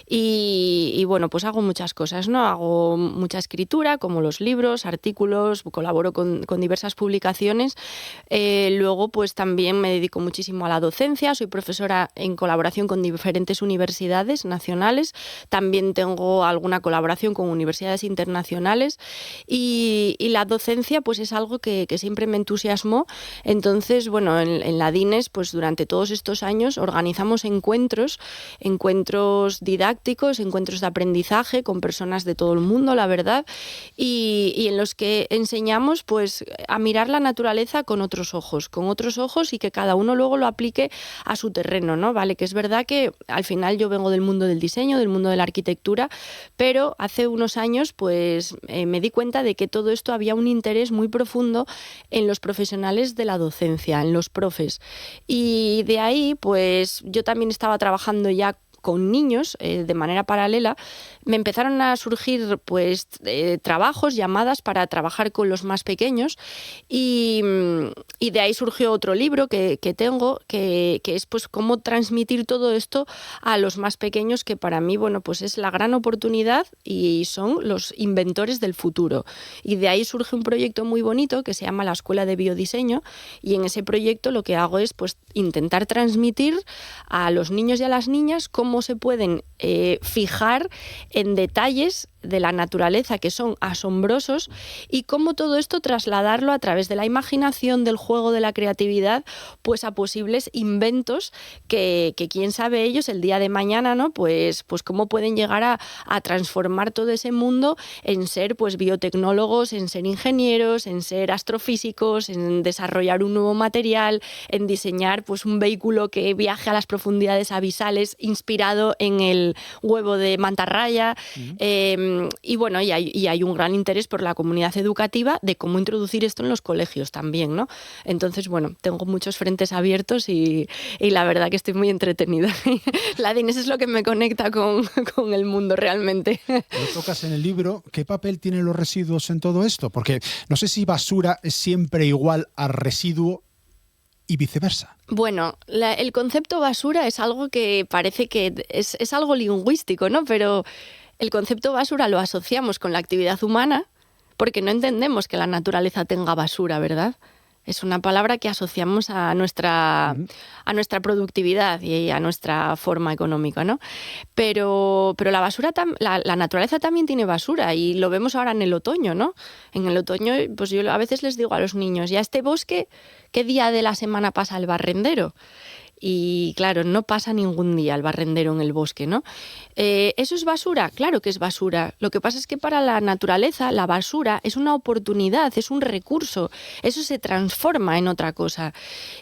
y bueno, pues hago muchas cosas, ¿no? Hago mucha escritura, como los libros, artículos, colaboro con diversas publicaciones. Luego, pues también me dedico muchísimo a la docencia, soy profesora en colaboración con diferentes universidades nacionales, también tengo alguna colaboración con universidades internacionales y la docencia pues es algo que siempre me entusiasmó. Entonces, bueno, en Ladines pues durante todos estos años organizamos encuentros didácticos, encuentros de aprendizaje con personas de todo el mundo, la verdad, y en los que enseñamos pues a mirar la naturaleza con otros ojos y que cada uno luego lo aplique a su terreno, ¿no? Vale, que es verdad que al final yo vengo del mundo del diseño, del mundo de la arquitectura, pero hace unos años pues me di cuenta de que todo esto había un interés muy profundo en los profesionales de la docencia, en los profes. Y de ahí pues yo también estaba trabajando ya con niños de manera paralela. Me empezaron a surgir pues trabajos, llamadas para trabajar con los más pequeños y de ahí surgió otro libro que tengo que es pues cómo transmitir todo esto a los más pequeños, que para mí, bueno, pues es la gran oportunidad y son los inventores del futuro. Y de ahí surge un proyecto muy bonito que se llama la Escuela de Biodiseño, y en ese proyecto lo que hago es pues intentar transmitir a los niños y a las niñas cómo se pueden fijar en detalles de la naturaleza que son asombrosos y cómo todo esto trasladarlo a través de la imaginación, del juego, de la creatividad, pues a posibles inventos que quién sabe ellos el día de mañana, ¿no? Pues cómo pueden llegar a transformar todo ese mundo en ser pues biotecnólogos, en ser ingenieros, en ser astrofísicos, en desarrollar un nuevo material, en diseñar pues un vehículo que viaje a las profundidades abisales inspirado en el huevo de mantarraya. Y bueno, y hay un gran interés por la comunidad educativa de cómo introducir esto en los colegios también, ¿no? Entonces, bueno, tengo muchos frentes abiertos y la verdad que estoy muy entretenida. La de Inés es lo que me conecta con el mundo realmente. Lo tocas en el libro. ¿Qué papel tienen los residuos en todo esto? Porque no sé si basura es siempre igual a residuo y viceversa. Bueno, el concepto basura es algo que parece que es algo lingüístico, ¿no? Pero el concepto basura lo asociamos con la actividad humana porque no entendemos que la naturaleza tenga basura, ¿verdad? Es una palabra que asociamos a nuestra productividad y a nuestra forma económica, ¿no? Pero la basura, la naturaleza también tiene basura y lo vemos ahora en el otoño, ¿no? En el otoño, pues yo a veces les digo a los niños, ¿ya este bosque qué día de la semana pasa el barrendero? Y claro, no pasa ningún día el barrendero en el bosque, ¿no? ¿Eso es basura? Claro que es basura. Lo que pasa es que para la naturaleza la basura es una oportunidad, es un recurso. Eso se transforma en otra cosa.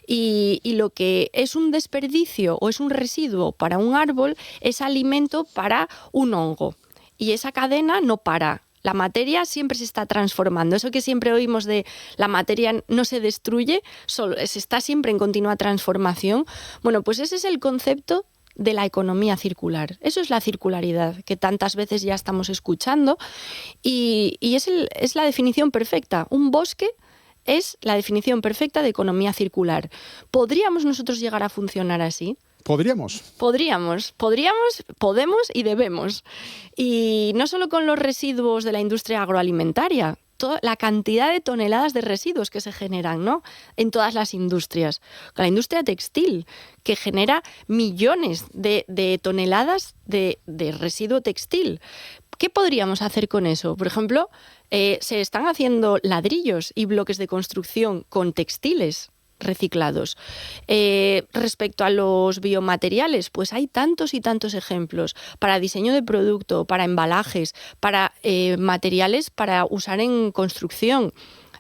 Y lo que es un desperdicio o es un residuo para un árbol es alimento para un hongo. Y esa cadena no para. La materia siempre se está transformando. Eso que siempre oímos de la materia no se destruye, se está siempre en continua transformación. Bueno, pues ese es el concepto de la economía circular. Eso es la circularidad, que tantas veces ya estamos escuchando. Y es la definición perfecta. Un bosque es la definición perfecta de economía circular. ¿Podríamos nosotros llegar a funcionar así? ¿Podríamos? Podríamos, podemos y debemos. Y no solo con los residuos de la industria agroalimentaria, toda la cantidad de toneladas de residuos que se generan, ¿no? En todas las industrias. La industria textil, que genera millones de toneladas de residuo textil. ¿Qué podríamos hacer con eso? Por ejemplo, se están haciendo ladrillos y bloques de construcción con textiles reciclados. Respecto a los biomateriales, pues hay tantos y tantos ejemplos para diseño de producto, para embalajes, para materiales para usar en construcción.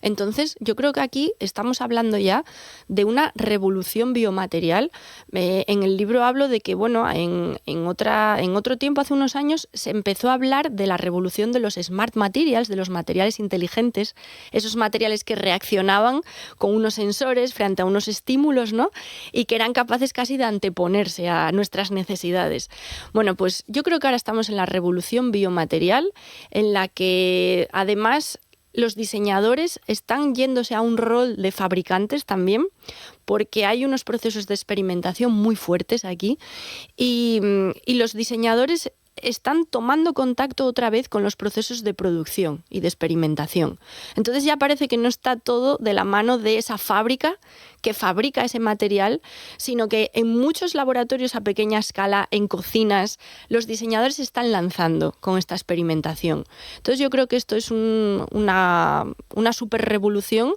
Entonces, yo creo que aquí estamos hablando ya de una revolución biomaterial. En el libro hablo de que, bueno, en otro tiempo, hace unos años, se empezó a hablar de la revolución de los smart materials, de los materiales inteligentes, esos materiales que reaccionaban con unos sensores frente a unos estímulos, ¿no? Y que eran capaces casi de anteponerse a nuestras necesidades. Bueno, pues yo creo que ahora estamos en la revolución biomaterial, en la que además los diseñadores están yéndose a un rol de fabricantes también, porque hay unos procesos de experimentación muy fuertes aquí y los diseñadores están tomando contacto otra vez con los procesos de producción y de experimentación. Entonces ya parece que no está todo de la mano de esa fábrica que fabrica ese material, sino que en muchos laboratorios a pequeña escala, en cocinas, los diseñadores se están lanzando con esta experimentación. Entonces yo creo que esto es una super revolución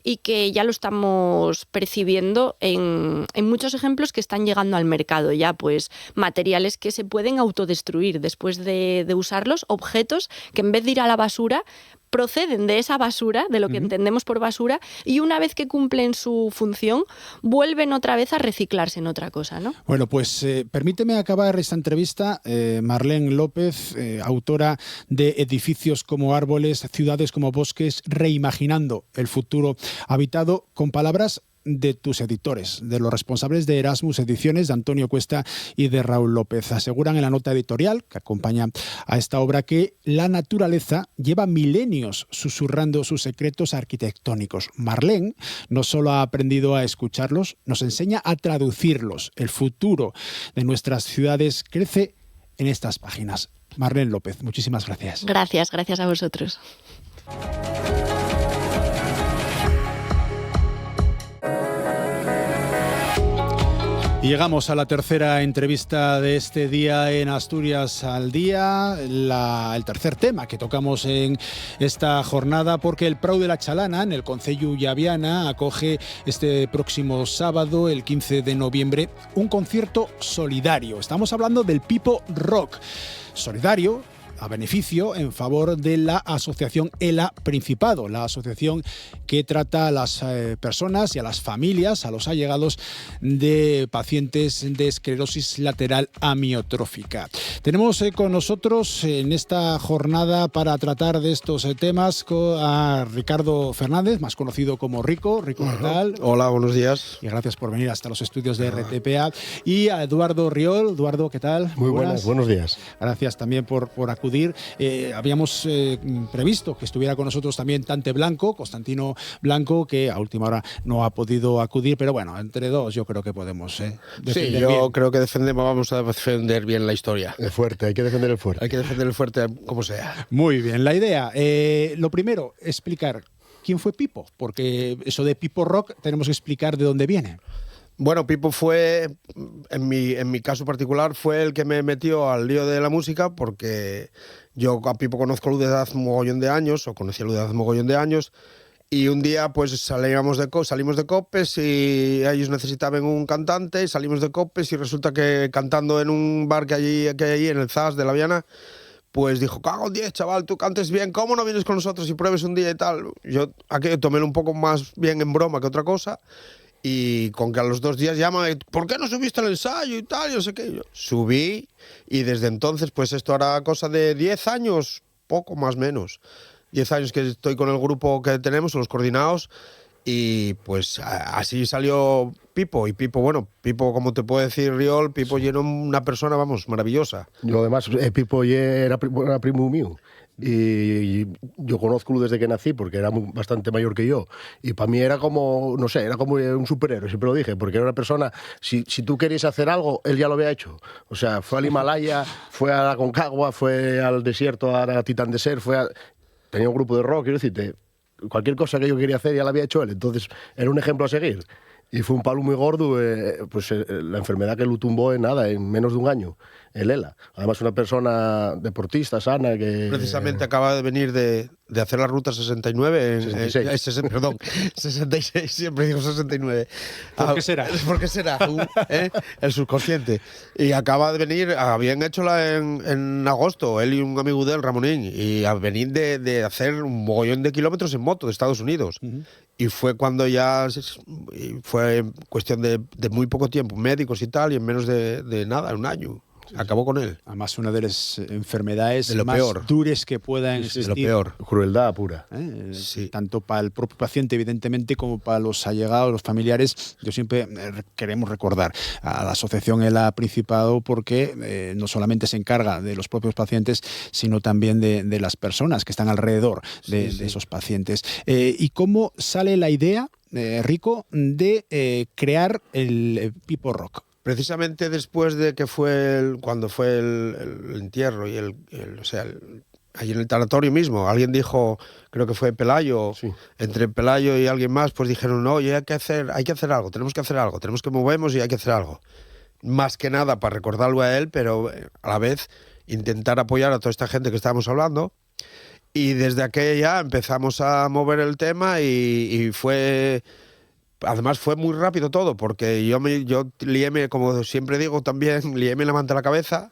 y que ya lo estamos percibiendo en muchos ejemplos que están llegando al mercado ya, pues materiales que se pueden autodestruir después de usarlos, objetos que en vez de ir a la basura proceden de esa basura, de lo que entendemos por basura, y una vez que cumplen su función, vuelven otra vez a reciclarse en otra cosa, ¿no? Bueno, pues permíteme acabar esta entrevista. Marlene López, autora de Edificios como árboles, ciudades como bosques, reimaginando el futuro habitado, con palabras de tus editores, de los responsables de Erasmus Ediciones, de Antonio Cuesta y de Raúl López. Aseguran en la nota editorial que acompaña a esta obra que la naturaleza lleva milenios susurrando sus secretos arquitectónicos. Marlene no solo ha aprendido a escucharlos, nos enseña a traducirlos. El futuro de nuestras ciudades crece en estas páginas. Marlene López, muchísimas gracias. Gracias a vosotros. Y llegamos a la tercera entrevista de este día en Asturias al Día, el tercer tema que tocamos en esta jornada, porque el Prau de la Chalana, en el concello Llaviana, acoge este próximo sábado, el 15 de noviembre, un concierto solidario. Estamos hablando del Pipo Rock. Solidario, a beneficio, en favor de la asociación ELA Principado, la asociación que trata a las personas y a las familias, a los allegados de pacientes de esclerosis lateral amiotrófica. Tenemos con nosotros en esta jornada para tratar de estos temas a Ricardo Fernández, más conocido como Rico. Rico, ¿qué tal? Hola, buenos días. Y gracias por venir hasta los estudios de RTPA. Y a Eduardo Riol. Eduardo, ¿qué tal? Muy buenos días. Gracias también por acudir. Habíamos previsto que estuviera con nosotros también Tante Blanco, Constantino Blanco, que a última hora no ha podido acudir, pero bueno, entre dos yo creo que podemos defender. Sí, yo creo que vamos a defender bien la historia. El fuerte, hay que defender el fuerte. Hay que defender el fuerte como sea. Muy bien, la idea. Lo primero, explicar quién fue Pipo, porque eso de Pipo Rock tenemos que explicar de dónde viene. Bueno, Pipo fue, en mi caso particular, fue el que me metió al lío de la música, porque yo a Pipo conozco desde hace mogollón de años, o conocí a desde hace mogollón de años, y un día pues salimos de Copes y ellos necesitaban un cantante, y salimos de Copes y resulta que cantando en un bar que hay allí en el ZAS de La Viana, pues dijo, cago en 10, chaval, tú cantes bien, ¿cómo no vienes con nosotros y pruebes un día y tal? Yo aquello tomélo un poco más bien en broma que otra cosa. Y con que a los 2 días llaman, ¿por qué no subiste al ensayo y tal? Yo sé qué. Yo subí y desde entonces, pues esto hará cosa de 10 años, poco más menos. 10 años que estoy con el grupo que tenemos, los coordinados, y pues así salió Pipo. Y Pipo, bueno, Pipo, como te puedo decir, Riol, Pipo era una persona, vamos, maravillosa. Yo además, Pipo era primo mío. Y yo conozco desde que nací porque era bastante mayor que yo y para mí era como, no sé, era como un superhéroe, siempre lo dije, porque era una persona, si tú querías hacer algo, él ya lo había hecho, o sea, fue al Himalaya, fue a la Concagua, fue al desierto, a la Titán Desert, tenía un grupo de rock, quiero decirte, cualquier cosa que yo quería hacer ya la había hecho él, entonces era un ejemplo a seguir. Y fue un palo muy gordo, la enfermedad que lo tumbó en menos de un año, el ELA. Además, una persona deportista, sana, que... Precisamente acaba de venir de hacer la ruta 69. 66. Perdón, 66, siempre digo 69. ¿Por qué será? ¿Por qué será? El subconsciente. Y acaba de venir, habían hechola en agosto, él y un amigo de él, Ramonín, y a venir de hacer un mogollón de kilómetros en moto de Estados Unidos. Uh-huh. Y fue cuando ya fue cuestión de muy poco tiempo, médicos y tal, y en menos de nada, un año. Acabó con él. Además, una de las enfermedades de lo más peor. Duras que puedan existir. De lo peor. Crueldad pura. Sí. Tanto para el propio paciente, evidentemente, como para los allegados, los familiares. Yo siempre queremos recordar a la asociación ELA Principado porque no solamente se encarga de los propios pacientes, sino también de las personas que están alrededor de esos pacientes. ¿Y cómo sale la idea, Rico, de crear el Pipo Rock? Precisamente después de que cuando fue el entierro y allí en el tanatorio mismo, alguien dijo, creo que fue Pelayo, sí. Entre Pelayo y alguien más, pues dijeron, no, oye, hay que hacer algo, tenemos que movernos y hay que hacer algo. Más que nada para recordarlo a él, pero a la vez intentar apoyar a toda esta gente que estábamos hablando. Y desde aquella empezamos a mover el tema y fue... Además fue muy rápido todo, porque yo liéme, como siempre digo también, liéme la manta a la cabeza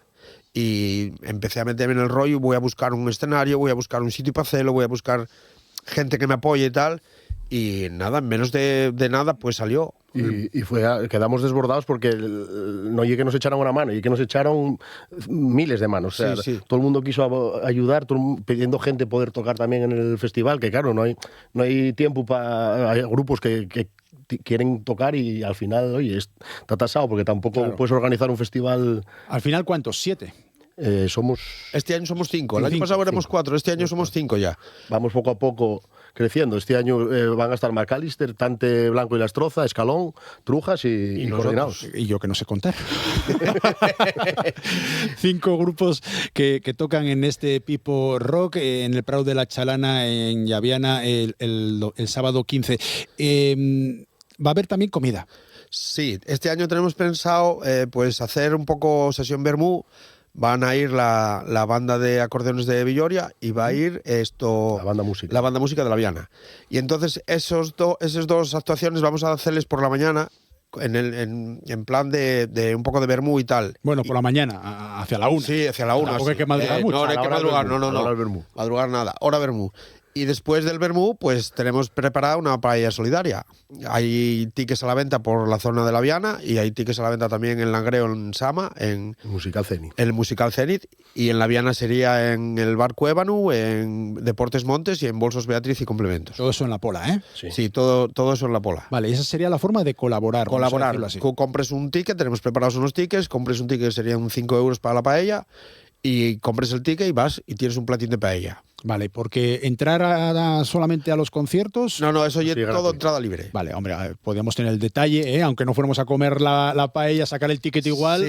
y empecé a meterme en el rollo, voy a buscar un escenario, voy a buscar un sitio para hacerlo, voy a buscar gente que me apoye y tal, y nada, en menos de nada pues salió. Y quedamos desbordados porque no llegué que nos echaran una mano, y que nos echaron miles de manos. O sea, sí. Todo el mundo quiso ayudar, pidiendo gente poder tocar también en el festival, que claro, no hay tiempo para... Hay grupos que quieren tocar y al final, oye, está tasado porque tampoco puedes organizar un festival. ¿Al final cuántos? 7? Este año somos 5. El año pasado éramos 4. Este año somos 5 ya. Vamos poco a poco creciendo. Este año van a estar McAllister, Tante Blanco y Lastroza, Escalón, Trujas y Coordinados. Y yo que no sé contar. 5 grupos que tocan en este Pipo Rock en el Prau de la Chalana en Llaviana el sábado 15. Va a haber también comida. Sí, este año tenemos pensado pues hacer un poco sesión vermú. Van a ir la banda de acordeones de Villoria y va a ir la banda música de la Viana. Y entonces esas dos actuaciones vamos a hacerles por la mañana en plan de un poco de vermú y tal. Bueno, por la mañana, hacia la 1. Sí, hacia la 1. Tampoco hay que madrugar mucho. No hay que madrugar, no. Madrugar nada, hora vermú. Y después del vermú, pues tenemos preparada una paella solidaria. Hay tickets a la venta por la zona de la Viana y hay tickets a la venta también en Langreo, en Sama, en Musical Zenit. El Musical Zenit. Y en la Viana sería en el Bar Cuébanu, en Deportes Montes y en Bolsos Beatriz y Complementos. Todo eso en la Pola, ¿eh? Sí, todo eso en la Pola. Vale, esa sería la forma de colaborar. Colaborar. Compres un ticket, tenemos preparados unos tickets, compres un ticket, serían 5 euros para la paella, y compres el ticket y vas y tienes un platín de paella. Vale, porque entrar solamente a los conciertos... No, eso ya es todo entrada libre. Vale, hombre, podríamos tener el detalle, aunque no fuéramos a comer la paella, sacar el ticket igual,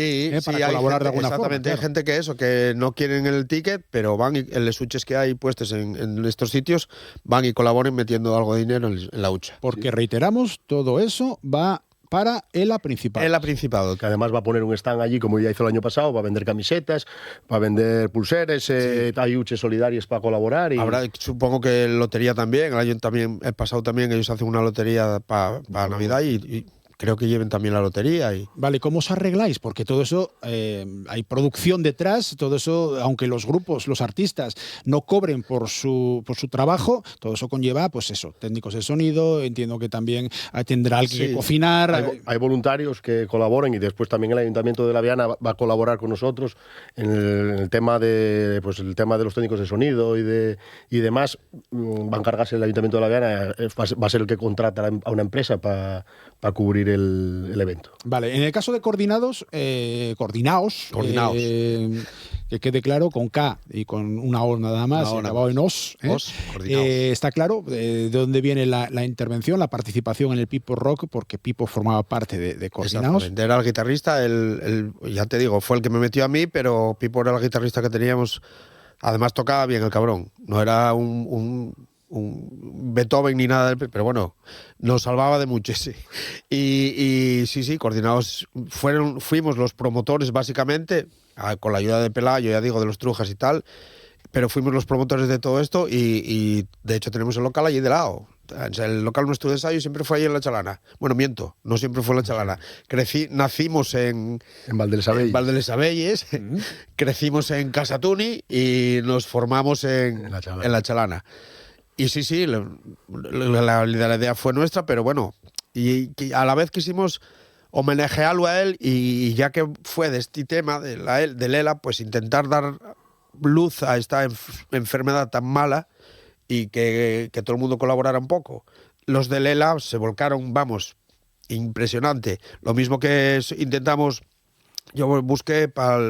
para colaborar de alguna forma. Exactamente, hay gente que no quieren el ticket, pero van y en los huches que hay puestos en estos sitios, van y colaboran metiendo algo de dinero en la hucha. Porque reiteramos, todo eso va para el Principado. El Principado. Que además va a poner un stand allí, como ya hizo el año pasado, va a vender camisetas, va a vender pulseres, hay huches solidarios para colaborar. Habrá, supongo que lotería también, el año el pasado también ellos hacen una lotería para Navidad y creo que lleven también la lotería. Vale, ¿cómo os arregláis? Porque todo eso, hay producción detrás, todo eso, aunque los grupos, los artistas no cobren por su trabajo, todo eso conlleva, pues eso, técnicos de sonido, entiendo que también tendrá alguien que cocinar. Hay voluntarios que colaboren y después también el Ayuntamiento de la Viana va a colaborar con nosotros en el tema de los técnicos de sonido y demás. Va a encargarse el Ayuntamiento de la Viana, va a ser el que contrata a una empresa para cubrir el evento. Vale, en el caso de Coordinaos, que quede claro, con K y con una O nada más, acabado en os. Está claro de dónde viene la intervención, la participación en el Pipo Rock, porque Pipo formaba parte de Coordinaos. Era el guitarrista, ya te digo, fue el que me metió a mí, pero Pipo era el guitarrista que teníamos. Además tocaba bien el cabrón, no era un Beethoven ni nada, pero bueno, nos salvaba de mucho, sí. Y sí, Coordinaos fuimos los promotores básicamente, con la ayuda de Pelayo, ya digo, de los Trujas y tal, pero fuimos los promotores de todo esto y de hecho tenemos el local allí de lado. El local nuestro de ensayo siempre fue allí en La Chalana. Bueno, miento, no siempre fue en La Chalana. Nacimos en Valdelesabelles, crecimos en Casatuni y nos formamos en La Chalana. Y sí, la idea fue nuestra, pero bueno, y a la vez quisimos homenajearlo a él y ya que fue de este tema del ELA, pues intentar dar luz a esta enfermedad tan mala y que todo el mundo colaborara un poco. Los del ELA se volcaron, impresionante. Lo mismo que intentamos, yo busqué para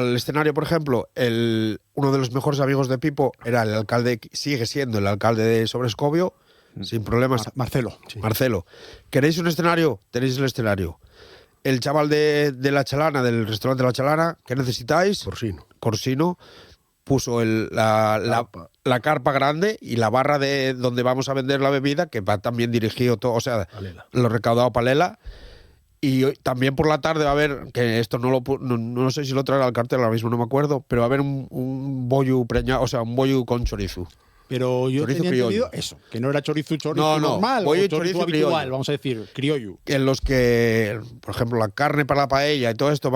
el escenario, por ejemplo, uno de los mejores amigos de Pipo era el alcalde, sigue siendo el alcalde de Sobrescobio, sin problemas. Marcelo. Sí. Marcelo. ¿Queréis un escenario? Tenéis el escenario. El chaval de La Chalana, del restaurante La Chalana, ¿qué necesitáis? Corsino. Puso la carpa grande y la barra de donde vamos a vender la bebida, que va también dirigido todo, o sea, lo recaudado para Lela. Y también por la tarde va a haber, que esto no sé si lo traerá al cartel ahora mismo, no me acuerdo, pero va a haber un bollo preñado, o sea, un bollo con chorizo. Pero yo tenía entendido eso, que no era chorizo normal, bollo o chorizo habitual, criollo. Vamos a decir, criollo. En los que, por ejemplo, la carne para la paella y todo esto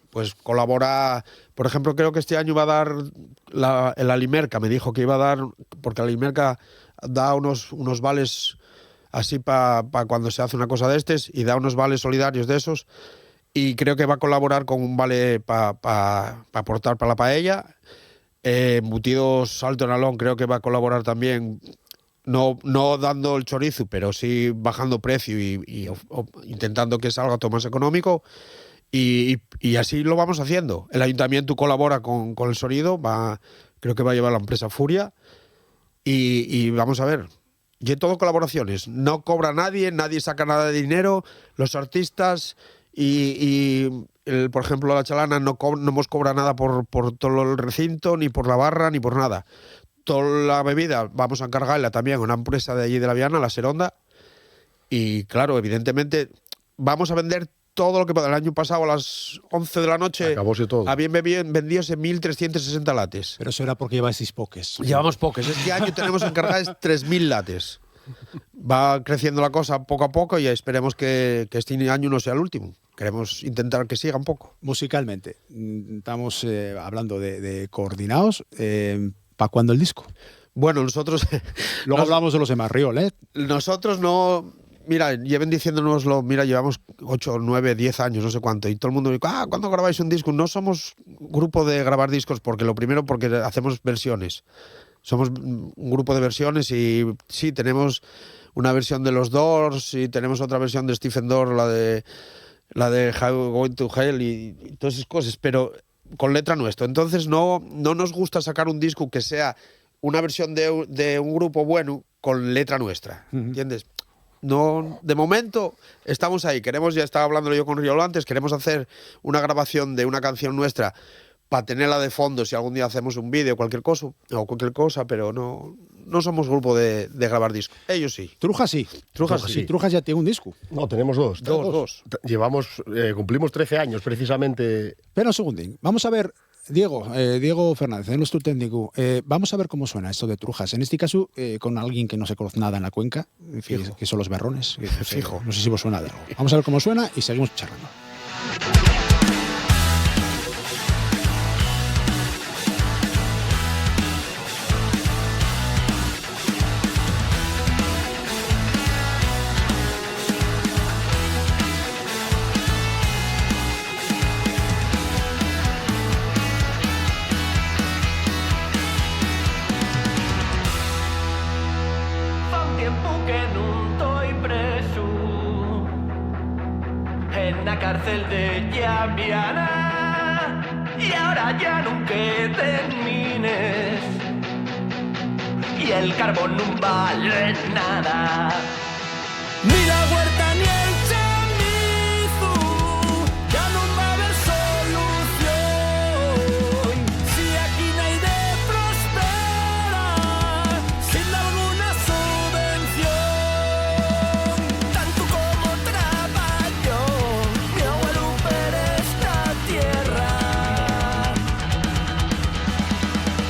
pues colabora. Por ejemplo, creo que este año va a dar el Alimerca, me dijo que iba a dar, porque Alimerca da unos vales así para cuando se hace una cosa de estos, y da unos vales solidarios de esos, y creo que va a colaborar con un vale para aportar para la paella. Embutidos Salto en Alón creo que va a colaborar también, no dando el chorizo, pero sí bajando precio y intentando que salga todo más económico, y así lo vamos haciendo. El ayuntamiento colabora con el sonido, creo que va a llevar la empresa Furia, y vamos a ver. Y todo colaboraciones, no cobra nadie saca nada de dinero, los artistas por ejemplo, La Chalana no hemos cobrado nada por todo el recinto, ni por la barra, ni por nada. Toda la bebida vamos a encargarla también a una empresa de allí de la Viana, La Seronda, Y claro, evidentemente, vamos a vender todo lo que el año pasado a las 11 de la noche acabóse todo. habían vendidos en 1.360 lates. Pero eso era porque lleváis poques. Llevamos pocos. Este año tenemos encargadas 3.000 lates. Va creciendo la cosa poco a poco y esperemos que este año no sea el último. Queremos intentar que siga un poco. Musicalmente, estamos hablando de coordinados. ¿Para cuándo el disco? Bueno, nosotros... Luego hablamos de los de Marriol, ¿eh? Nosotros no... Mira, lleven diciéndonoslo, mira, llevamos 8, 9, 10 años, no sé cuánto, y todo el mundo me dice, ¿cuándo grabáis un disco? No somos grupo de grabar discos, porque hacemos versiones. Somos un grupo de versiones y sí, tenemos una versión de los Doors y tenemos otra versión de Stephen Dorr, la de How Going to Hell y todas esas cosas, pero con letra nuestra. Entonces no nos gusta sacar un disco que sea una versión de un grupo bueno con letra nuestra, ¿entiendes? No, de momento estamos ahí. Ya estaba hablando yo con Riolo antes, queremos hacer una grabación de una canción nuestra para tenerla de fondo si algún día hacemos un vídeo o cualquier cosa, pero no somos grupo de grabar discos. Ellos sí. Trujas sí. Trujas sí. Trujas ya tiene un disco. No, tenemos dos. Dos. Cumplimos 13 años precisamente. Espera un segundín. Vamos a ver, Diego Fernández, nuestro técnico, vamos a ver cómo suena esto de Trujas. En este caso, con alguien que no se conoce nada en la cuenca, que son los berrones. Fijo. No sé si vos suena de algo. Vamos a ver cómo suena y seguimos charlando. Cárcel de Llaviana y ahora ya no termines y el carbón no vale nada ni la huerta ni el chamizo ya no va a haber solución si aquí nadie prospera sin alguna subvención tanto como trabajo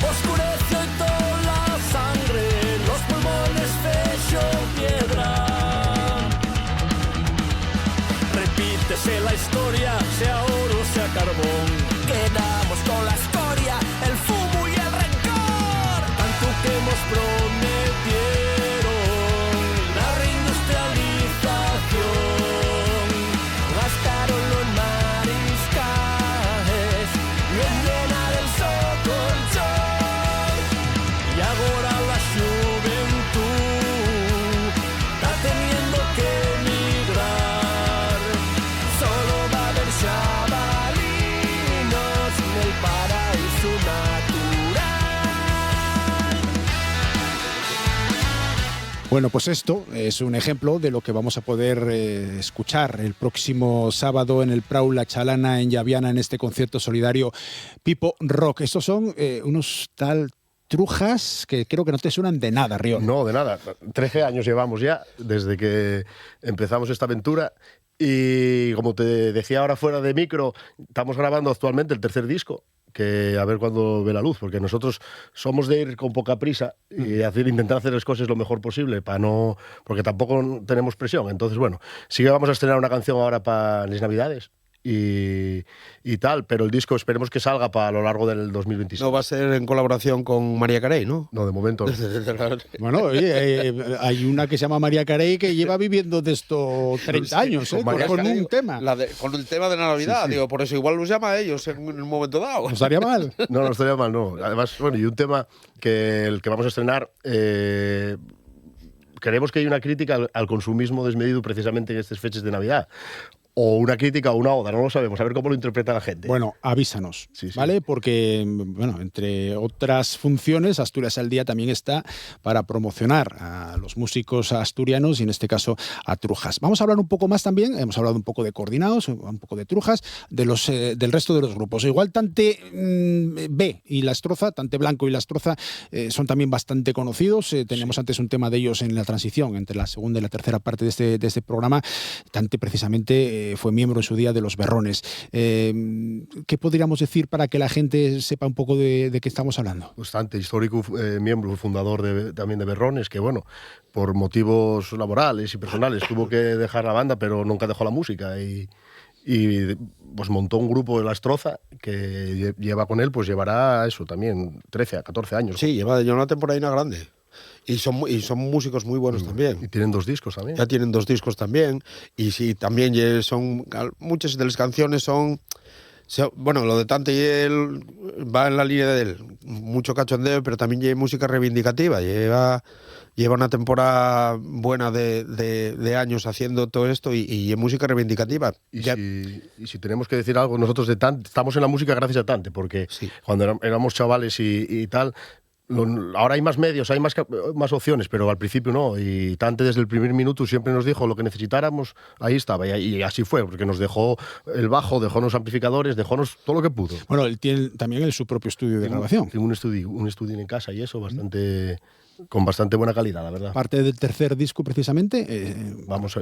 oscureció y toda la sangre, los pulmones fecho piedra. Repítese la historia, sea oro, sea carbón. Quedamos con la escoria, el fumo y el rencor. Tanto que hemos prometieron la reindustrialización. Gastaronlo en mariscajes y en llenar el socolchón. Y ahora la juventud está teniendo que emigrar. Solo va a haber chavalinos en el paraíso natural. Bueno, pues esto es un ejemplo de lo que vamos a poder escuchar el próximo sábado en el Prau La Chalana en Llaviana en este concierto solidario Pipo Rock. Estos son unos Trujas que creo que no te suenan de nada, Río. No, de nada. 13 años llevamos ya desde que empezamos esta aventura y como te decía ahora fuera de micro, estamos grabando actualmente el tercer disco, que a ver cuándo ve la luz, porque nosotros somos de ir con poca prisa y intentar hacer las cosas lo mejor posible, porque tampoco tenemos presión. Entonces, bueno, sí que vamos a estrenar una canción ahora para las Navidades y tal, pero el disco esperemos que salga para lo largo del 2026. No va a ser en colaboración con María Carey, ¿no? No, de momento no. Bueno, oye, hay una que se llama María Carey que lleva viviendo de esto 30 años, con un tema. Con el tema de la Navidad, Sí. Digo, por eso igual los llama a ellos en un momento dado. ¿No estaría mal? No estaría mal, no. Además, bueno, y un tema que el que vamos a estrenar, creemos que hay una crítica al consumismo desmedido precisamente en estas fechas de Navidad. o una crítica o una oda, no lo sabemos, a ver cómo lo interpreta la gente. Bueno, avísanos, Sí, sí. ¿vale? Porque, bueno, entre otras funciones, Asturias al Día también está para promocionar a los músicos asturianos y en este caso a Trujas. Vamos a hablar un poco más también, hemos hablado un poco de Coordinados, un poco de Trujas, de del resto de los grupos. Igual Tante B y Lastroza, Tante Blanco y Lastroza son también bastante conocidos. Teníamos antes un tema de ellos en la transición entre la segunda y la tercera parte de este programa. Tante precisamente fue miembro en su día de los Berrones. ¿Qué podríamos decir para que la gente sepa un poco de qué estamos hablando? Bastante histórico miembro fundador también de Berrones, que bueno, por motivos laborales y personales tuvo que dejar la banda, pero nunca dejó la música y pues montó un grupo de Lastroza que lleva con él, pues llevará eso también 13 a 14 años. Sí, lleva una temporada grande. Y son músicos muy buenos también. Y tienen 2 discos también. Ya tienen 2 discos también. Y sí, también son... Muchas de las canciones son... Bueno, lo de Tante y él va en la línea de él. Mucho cachondeo, pero también lleva música reivindicativa. Lleva una temporada buena de años haciendo todo esto y música reivindicativa. Y si tenemos que decir algo, nosotros de Tante estamos en la música gracias a Tante, porque cuando éramos chavales y tal... Ahora hay más medios, hay más opciones, pero al principio no. Y Tante desde el primer minuto siempre nos dijo lo que necesitáramos, ahí estaba. Y así fue, porque nos dejó el bajo, dejó los amplificadores, dejónos todo lo que pudo. Bueno, él tiene también su propio estudio de grabación. Tiene un estudio en casa y eso, con bastante buena calidad, la verdad. Parte del tercer disco, precisamente.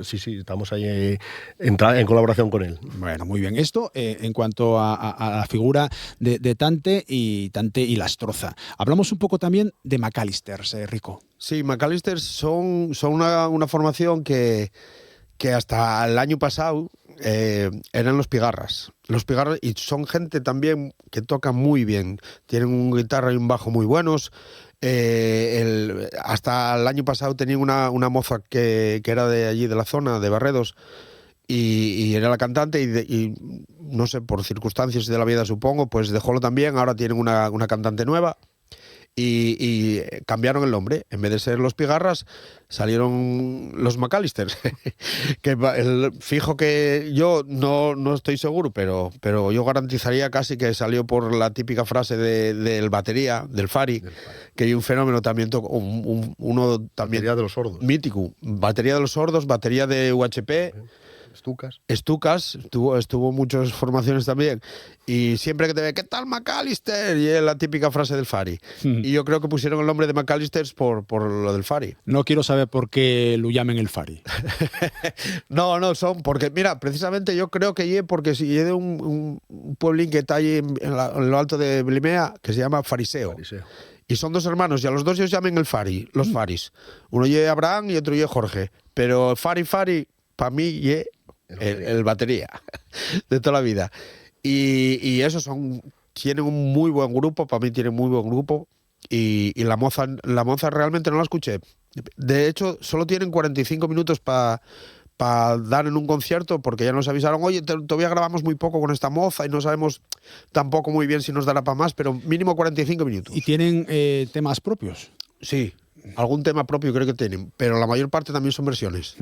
Sí, estamos ahí en colaboración con él. Bueno, muy bien. Esto en cuanto a la figura de Tante y Lastroza. Hablamos un poco también de McAllisters, Rico. Sí, McAllisters son una formación que hasta el año pasado eran los Pigarras. Los Pigarras, y son gente también que toca muy bien. Tienen una guitarra y un bajo muy buenos. Hasta el año pasado tenían una moza que era de allí, de la zona, de Barredos, y era la cantante y no sé, por circunstancias de la vida supongo, pues dejólo también. Ahora tienen una cantante nueva y cambiaron el nombre. En vez de ser los Pigarras, salieron los McAllisters. Que fijo que yo no estoy seguro, pero yo garantizaría casi que salió por la típica frase del batería, del Fari, que hay un fenómeno también, uno también... Batería de los sordos. Mítico. Batería de los sordos, batería de UHP... Stukas, estuvo muchas formaciones también. Y siempre que te ve, ¿qué tal McAllister? Y es la típica frase del Fari. Y yo creo que pusieron el nombre de McAllisters por lo del Fari. No quiero saber por qué lo llamen el Fari. No, son, porque mira, precisamente yo creo que porque si es de un pueblín que está ahí en lo alto de Blimea, que se llama Fariseo. Y son 2 hermanos, y a los 2 ellos llaman el Fari, los Faris. Uno es Abraham y otro es Jorge. Pero Fari, para mí, es el batería de toda la vida. Y esos tienen un muy buen grupo, para mí tienen muy buen grupo. Y la moza realmente no la escuché. De hecho, solo tienen 45 minutos para dar en un concierto, porque ya nos avisaron, oye, todavía grabamos muy poco con esta moza y no sabemos tampoco muy bien si nos dará para más, pero mínimo 45 minutos. ¿Y tienen temas propios? Sí, algún tema propio creo que tienen, pero la mayor parte también son versiones.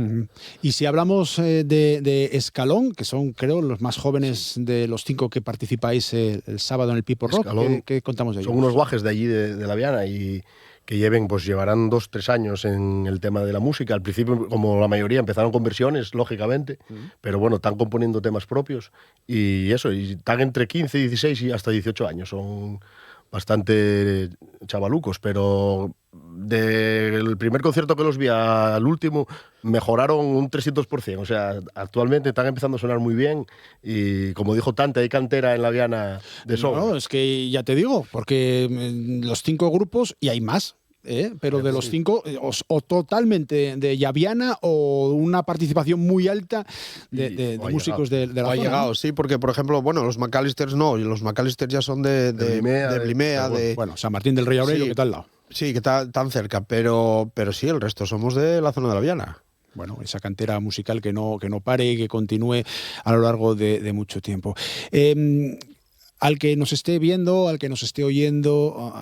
Y si hablamos de Escalón, que son, creo, los más jóvenes de los 5 que participáis el sábado en el Pipo Rock, ¿qué contamos de ellos? Son unos guajes de allí, de La Viana, y que llevarán 2-3 años en el tema de la música. Al principio, como la mayoría, empezaron con versiones, lógicamente, pero bueno, están componiendo temas propios y están entre 15, 16 y hasta 18 años. Son bastante chavalucos, pero del primer concierto que los vi al último mejoraron un 300%. O sea, actualmente están empezando a sonar muy bien y, como dijo Tante, hay cantera en La Viana de sobra. No, es que ya te digo, porque los 5 grupos, y hay más, pero de los 5, o totalmente de Llaviana o una participación muy alta de músicos de la zona. Ha llegado, sí, porque, por ejemplo, bueno, los McAllisters no, y los McAllisters ya son de Blimea. Bueno, San Martín del Rey Aurelio, que está al lado. Sí, que está tan cerca, pero sí, el resto somos de la zona de La Viana. Bueno, esa cantera musical que no pare y que continúe a lo largo de mucho tiempo. Al que nos esté viendo, al que nos esté oyendo,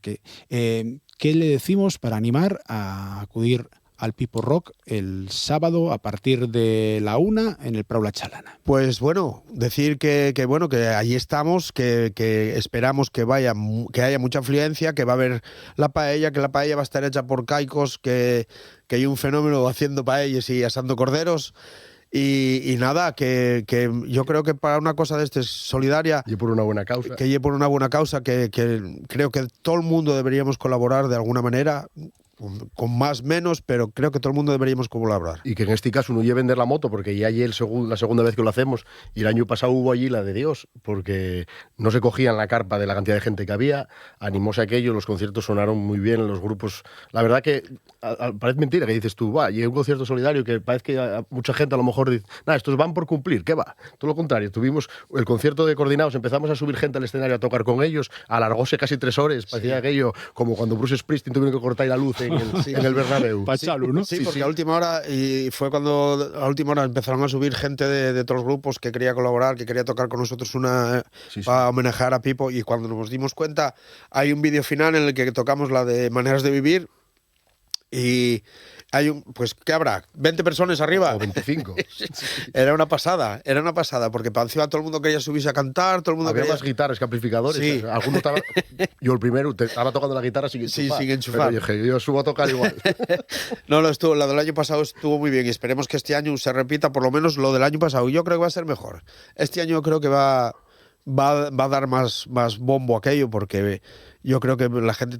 ¿qué le decimos para animar a acudir al Pipo Rock el sábado a partir de la 1 en el Prau La Chalana. Pues bueno, decir que ahí estamos, que esperamos que haya mucha afluencia, que va a haber la paella, que la paella va a estar hecha por caicos, que hay un fenómeno haciendo paellas y asando corderos. Y nada, que yo creo que para una cosa de este solidaria... Y por una buena causa. Que por una buena causa, que creo que todo el mundo deberíamos colaborar de alguna manera, con más, menos, pero creo que todo el mundo deberíamos colaborar. Y que en este caso no lleve vender la moto, porque ya allí la segunda vez que lo hacemos, y el año pasado hubo allí la de Dios, porque no se cogían la carpa de la cantidad de gente que había, animóse aquello, los conciertos sonaron muy bien, los grupos... La verdad que parece mentira que dices tú, y un concierto solidario que parece que a mucha gente a lo mejor dice, nada, estos van por cumplir, ¿qué va? Todo lo contrario, tuvimos el concierto de Coordinados, empezamos a subir gente al escenario a tocar con ellos, alargóse casi 3 horas, parecía aquello como cuando Bruce Springsteen tuvieron que cortar la luz en el Bernabéu. Pachalu, ¿no? Sí, porque a última hora, y fue cuando a última hora empezaron a subir gente de otros grupos que quería colaborar, que quería tocar con nosotros para homenajear a Pipo, y cuando nos dimos cuenta, hay un vídeo final en el que tocamos la de Maneras de Vivir, y hay pues, ¿qué habrá? ¿20 personas arriba? O 25. Era una pasada, porque para encima todo el mundo quería subirse a cantar, todo el mundo había quería... más guitarras que amplificadores. Sí. Algunos estaban... Yo el primero estaba tocando la guitarra sin enchufar. Sí, sin enchufar. Pero yo subo a tocar igual. No, la del año pasado estuvo muy bien y esperemos que este año se repita por lo menos lo del año pasado. Yo creo que va a ser mejor. Este año creo que va a dar más bombo aquello, porque yo creo que la gente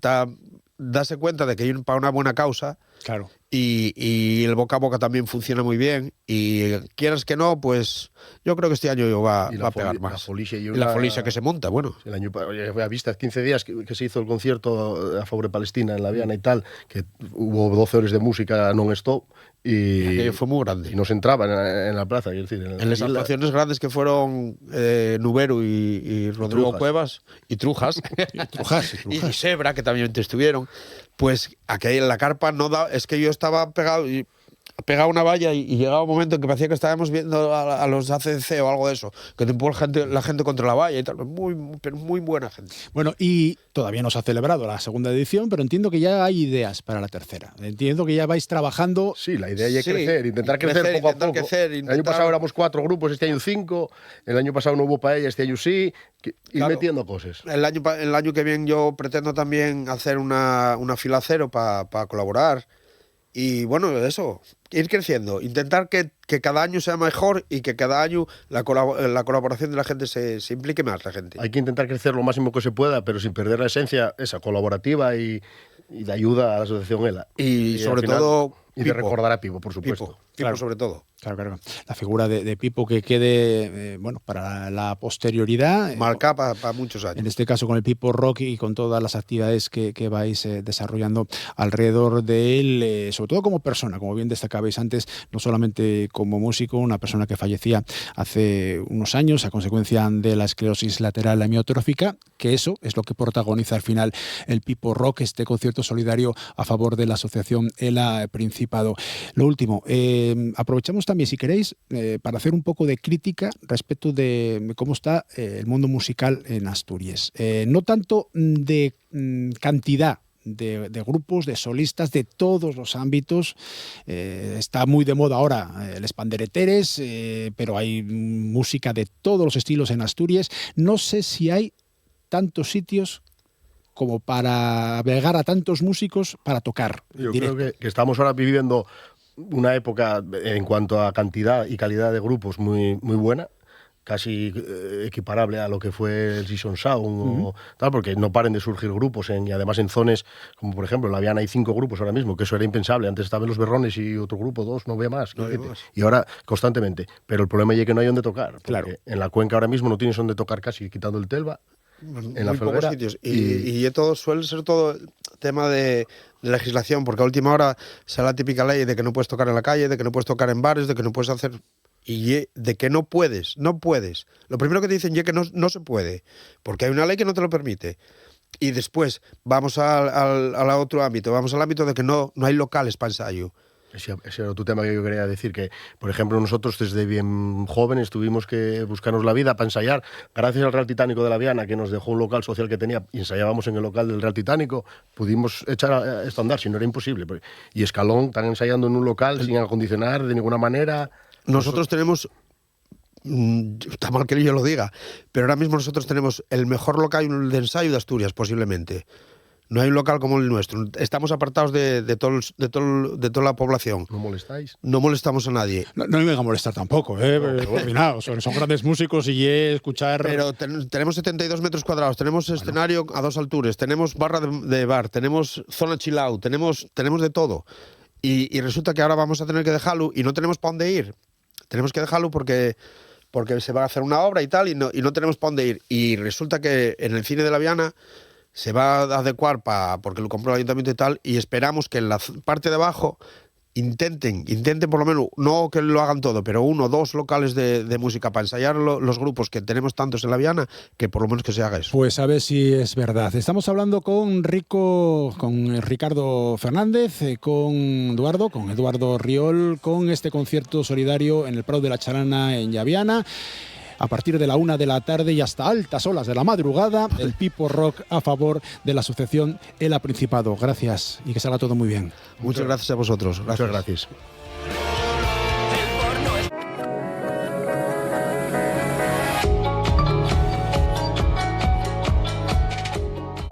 dase cuenta de que hay para una buena causa. Claro. Y el boca a boca también funciona muy bien, y quieras que no, pues yo creo que este año va a pegar más. La folicia que se monta, bueno. El año a vista 15 días que se hizo el concierto a favor de Palestina en La Viana y tal, que hubo 12 horas de música non-stop, y fue muy grande. Y nos entraban en la plaza, es decir, en las actuaciones grandes que fueron Nubero y Rodrigo Trujas. Cuevas y Trujas, y Sebra, que también estuvieron, pues aquí en la carpa no da, es que yo estaba pegado a una valla y llegaba un momento en que parecía que estábamos viendo a los ACDC o algo de eso, que te empuja la gente contra la valla y tal, pero muy buena gente. Bueno, y todavía no se ha celebrado la segunda edición, pero entiendo que ya hay ideas para la tercera. Entiendo que ya vais trabajando. Sí, la idea es crecer, intentar crecer poco a poco. El año pasado éramos 4 grupos, este año 5, el año pasado no hubo paella, este año sí, ir metiendo cosas. El año que viene yo pretendo también hacer una fila cero para colaborar. Y bueno, eso, ir creciendo, intentar que cada año sea mejor y que cada año la colaboración de la gente se implique más, la gente. Hay que intentar crecer lo máximo que se pueda, pero sin perder la esencia esa colaborativa y de ayuda a la asociación ELA. Y sobre todo... Y de recordar a Pipo, por supuesto. Pipo sobre todo. Claro. La figura de Pipo que quede para la posterioridad. Marca para muchos años. En este caso con el Pipo Rock y con todas las actividades que vais desarrollando alrededor de él, sobre todo como persona, como bien destacabais antes, no solamente como músico, una persona que fallecía hace unos años a consecuencia de la esclerosis lateral amiotrófica, que eso es lo que protagoniza al final el Pipo Rock, este concierto solidario a favor de la asociación ELA Principado. Lo último, aprovechamos también, si queréis, para hacer un poco de crítica respecto de cómo está el mundo musical en Asturias. No tanto de cantidad de grupos, de solistas, de todos los ámbitos. Está muy de moda ahora les pandereteres, pero hay música de todos los estilos en Asturias. No sé si hay tantos sitios como para albergar a tantos músicos para tocar. Yo creo que estamos ahora viviendo una época en cuanto a cantidad y calidad de grupos muy buena, casi equiparable a lo que fue el Season Sound o tal, porque no paren de surgir grupos y además en zonas como por ejemplo en La Viana hay 5 grupos ahora mismo, que eso era impensable. Antes estaban los Berrones y otro grupo, 2, no había más. Y ahora constantemente. Pero el problema es que no hay donde tocar. Claro. En la cuenca ahora mismo no tienes donde tocar casi, quitando el Telva. En la pocos sitios. Y todo suele ser todo tema de legislación, porque a última hora sale la típica ley de que no puedes tocar en la calle, de que no puedes tocar en bares, de que no puedes hacer... Y de que no puedes. Lo primero que te dicen es que no se puede, porque hay una ley que no te lo permite. Y después vamos al otro ámbito, vamos al ámbito de que no hay locales para ensayo. Ese era otro tema que yo quería decir, que, por ejemplo, nosotros desde bien jóvenes tuvimos que buscarnos la vida para ensayar. Gracias al Real Titánico de la Viana, que nos dejó un local social que tenía, y ensayábamos en el local del Real Titánico, pudimos echar esto a andar, si no era imposible. Y Escalón están ensayando en un local sin acondicionar de ninguna manera. Nosotros tenemos... Está mal que yo lo diga, pero ahora mismo nosotros tenemos el mejor local de ensayo de Asturias, posiblemente. No hay un local como el nuestro. Estamos apartados de toda la población. ¿No molestáis? No molestamos a nadie. No me venga a molestar tampoco, coordinados. Son grandes músicos y escuchar... Pero tenemos 72 metros cuadrados, tenemos escenario a 2 alturas, tenemos barra de bar, tenemos zona chill out, tenemos de todo. Y resulta que ahora vamos a tener que dejarlo y no tenemos para dónde ir. Tenemos que dejarlo porque se va a hacer una obra y tal, y no tenemos para dónde ir. Y resulta que en el cine de la Viana se va a adecuar porque lo compró el ayuntamiento y tal, y esperamos que en la parte de abajo intenten por lo menos, no que lo hagan todo, pero 1 o 2 locales de música para ensayar los grupos que tenemos tantos en la Viana, que por lo menos que se haga eso. Pues a ver si es verdad. Estamos hablando con Ricardo Fernández, con Eduardo Riol, con este concierto solidario en el Prado de la Charana en Llaviana. A partir de la 1 de la tarde y hasta altas horas de la madrugada, el Pipo Rock a favor de la asociación El Principado. Gracias y que salga todo muy bien. Muchas gracias a vosotros. Muchas gracias.